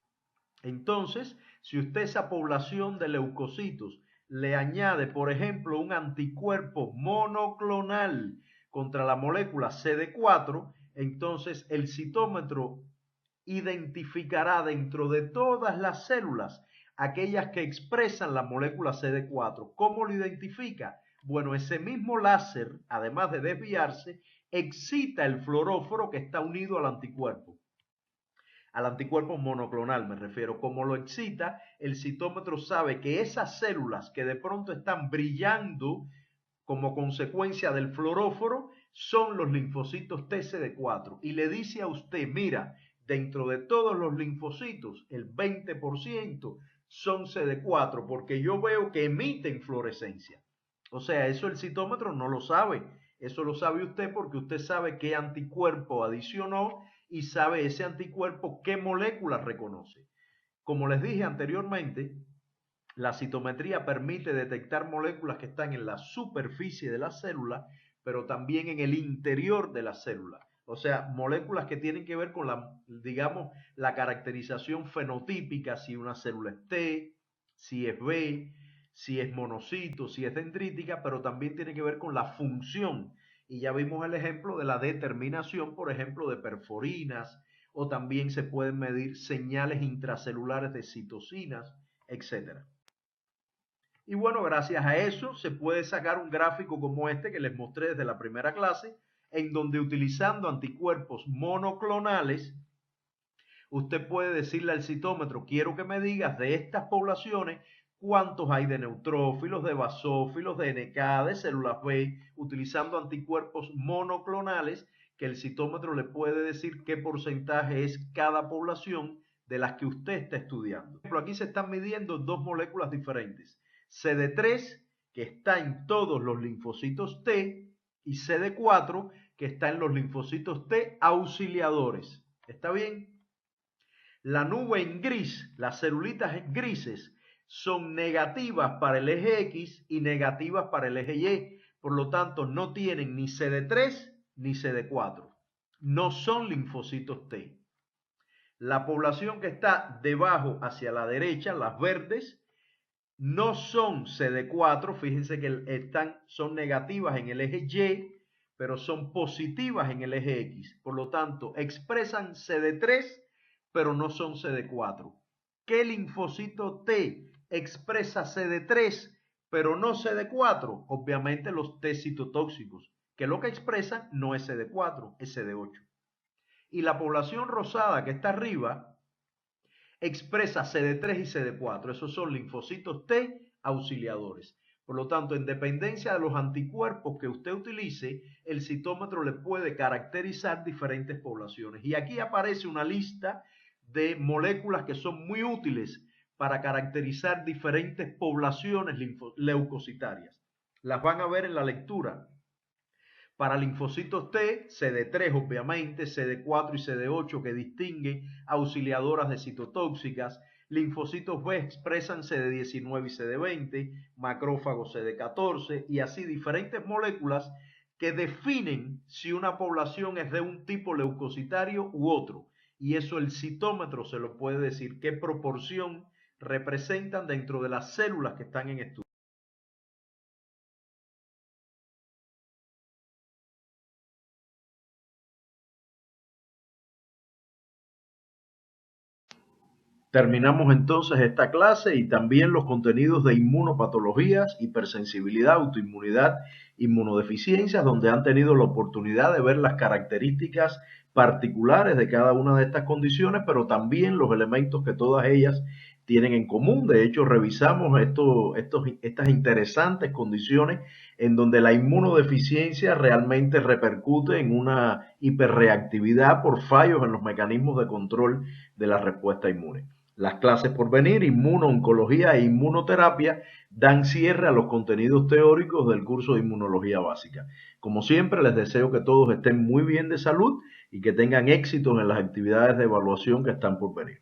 Entonces, si usted esa población de leucocitos le añade, por ejemplo, un anticuerpo monoclonal contra la molécula CD4, entonces el citómetro identificará dentro de todas las células aquellas que expresan la molécula CD4. ¿Cómo lo identifica? Bueno, ese mismo láser, además de desviarse, excita el fluoróforo que está unido al anticuerpo monoclonal me refiero. Como lo excita, el citómetro sabe que esas células que de pronto están brillando como consecuencia del fluoróforo son los linfocitos TCD4 y le dice a usted, mira, dentro de todos los linfocitos, el 20% son CD4 porque yo veo que emiten fluorescencia. O sea, eso el citómetro no lo sabe. Eso lo sabe usted porque usted sabe qué anticuerpo adicionó y sabe ese anticuerpo qué moléculas reconoce. Como les dije anteriormente, la citometría permite detectar moléculas que están en la superficie de la célula, pero también en el interior de la célula. O sea, moléculas que tienen que ver con digamos, la caracterización fenotípica, si una célula es T, si es B, si es monocito, si es dendrítica, pero también tiene que ver con la función. Y ya vimos el ejemplo de la determinación, por ejemplo, de perforinas, o también se pueden medir señales intracelulares de citocinas, etcétera. Y bueno, gracias a eso se puede sacar un gráfico como este que les mostré desde la primera clase, en donde utilizando anticuerpos monoclonales, usted puede decirle al citómetro, quiero que me digas de estas poblaciones cuántos hay de neutrófilos, de basófilos, de NK, de células B, utilizando anticuerpos monoclonales que el citómetro le puede decir qué porcentaje es cada población de las que usted está estudiando. Por ejemplo, aquí se están midiendo dos moléculas diferentes. CD3, que está en todos los linfocitos T, y CD4, que está en los linfocitos T auxiliadores. ¿Está bien? La nube en gris, las celulitas grises, son negativas para el eje X y negativas para el eje Y. Por lo tanto, no tienen ni CD3 ni CD4. No son linfocitos T. La población que está debajo hacia la derecha, las verdes, no son CD4, fíjense que son negativas en el eje Y, pero son positivas en el eje X. Por lo tanto, expresan CD3, pero no son CD4. ¿Qué linfocito T expresa CD3, pero no CD4? Obviamente los T citotóxicos, que lo que expresan no es CD4, es CD8. Y la población rosada que está arriba expresa CD3 y CD4. Esos son linfocitos T auxiliadores. Por lo tanto, en dependencia de los anticuerpos que usted utilice, el citómetro le puede caracterizar diferentes poblaciones. Y aquí aparece una lista de moléculas que son muy útiles para caracterizar diferentes poblaciones leucocitarias. Las van a ver en la lectura. Para linfocitos T, CD3 obviamente, CD4 y CD8 que distinguen auxiliadoras de citotóxicas. Linfocitos B expresan CD19 y CD20, macrófagos CD14 y así diferentes moléculas que definen si una población es de un tipo leucocitario u otro. Y eso el citómetro se lo puede decir qué proporción representan dentro de las células que están en estudio. Terminamos entonces esta clase y también los contenidos de inmunopatologías, hipersensibilidad, autoinmunidad, inmunodeficiencias, donde han tenido la oportunidad de ver las características particulares de cada una de estas condiciones, pero también los elementos que todas ellas tienen en común. De hecho, revisamos estas interesantes condiciones en donde la inmunodeficiencia realmente repercute en una hiperreactividad por fallos en los mecanismos de control de la respuesta inmune. Las clases por venir, inmunooncología e inmunoterapia, dan cierre a los contenidos teóricos del curso de inmunología básica. Como siempre, les deseo que todos estén muy bien de salud y que tengan éxitos en las actividades de evaluación que están por venir.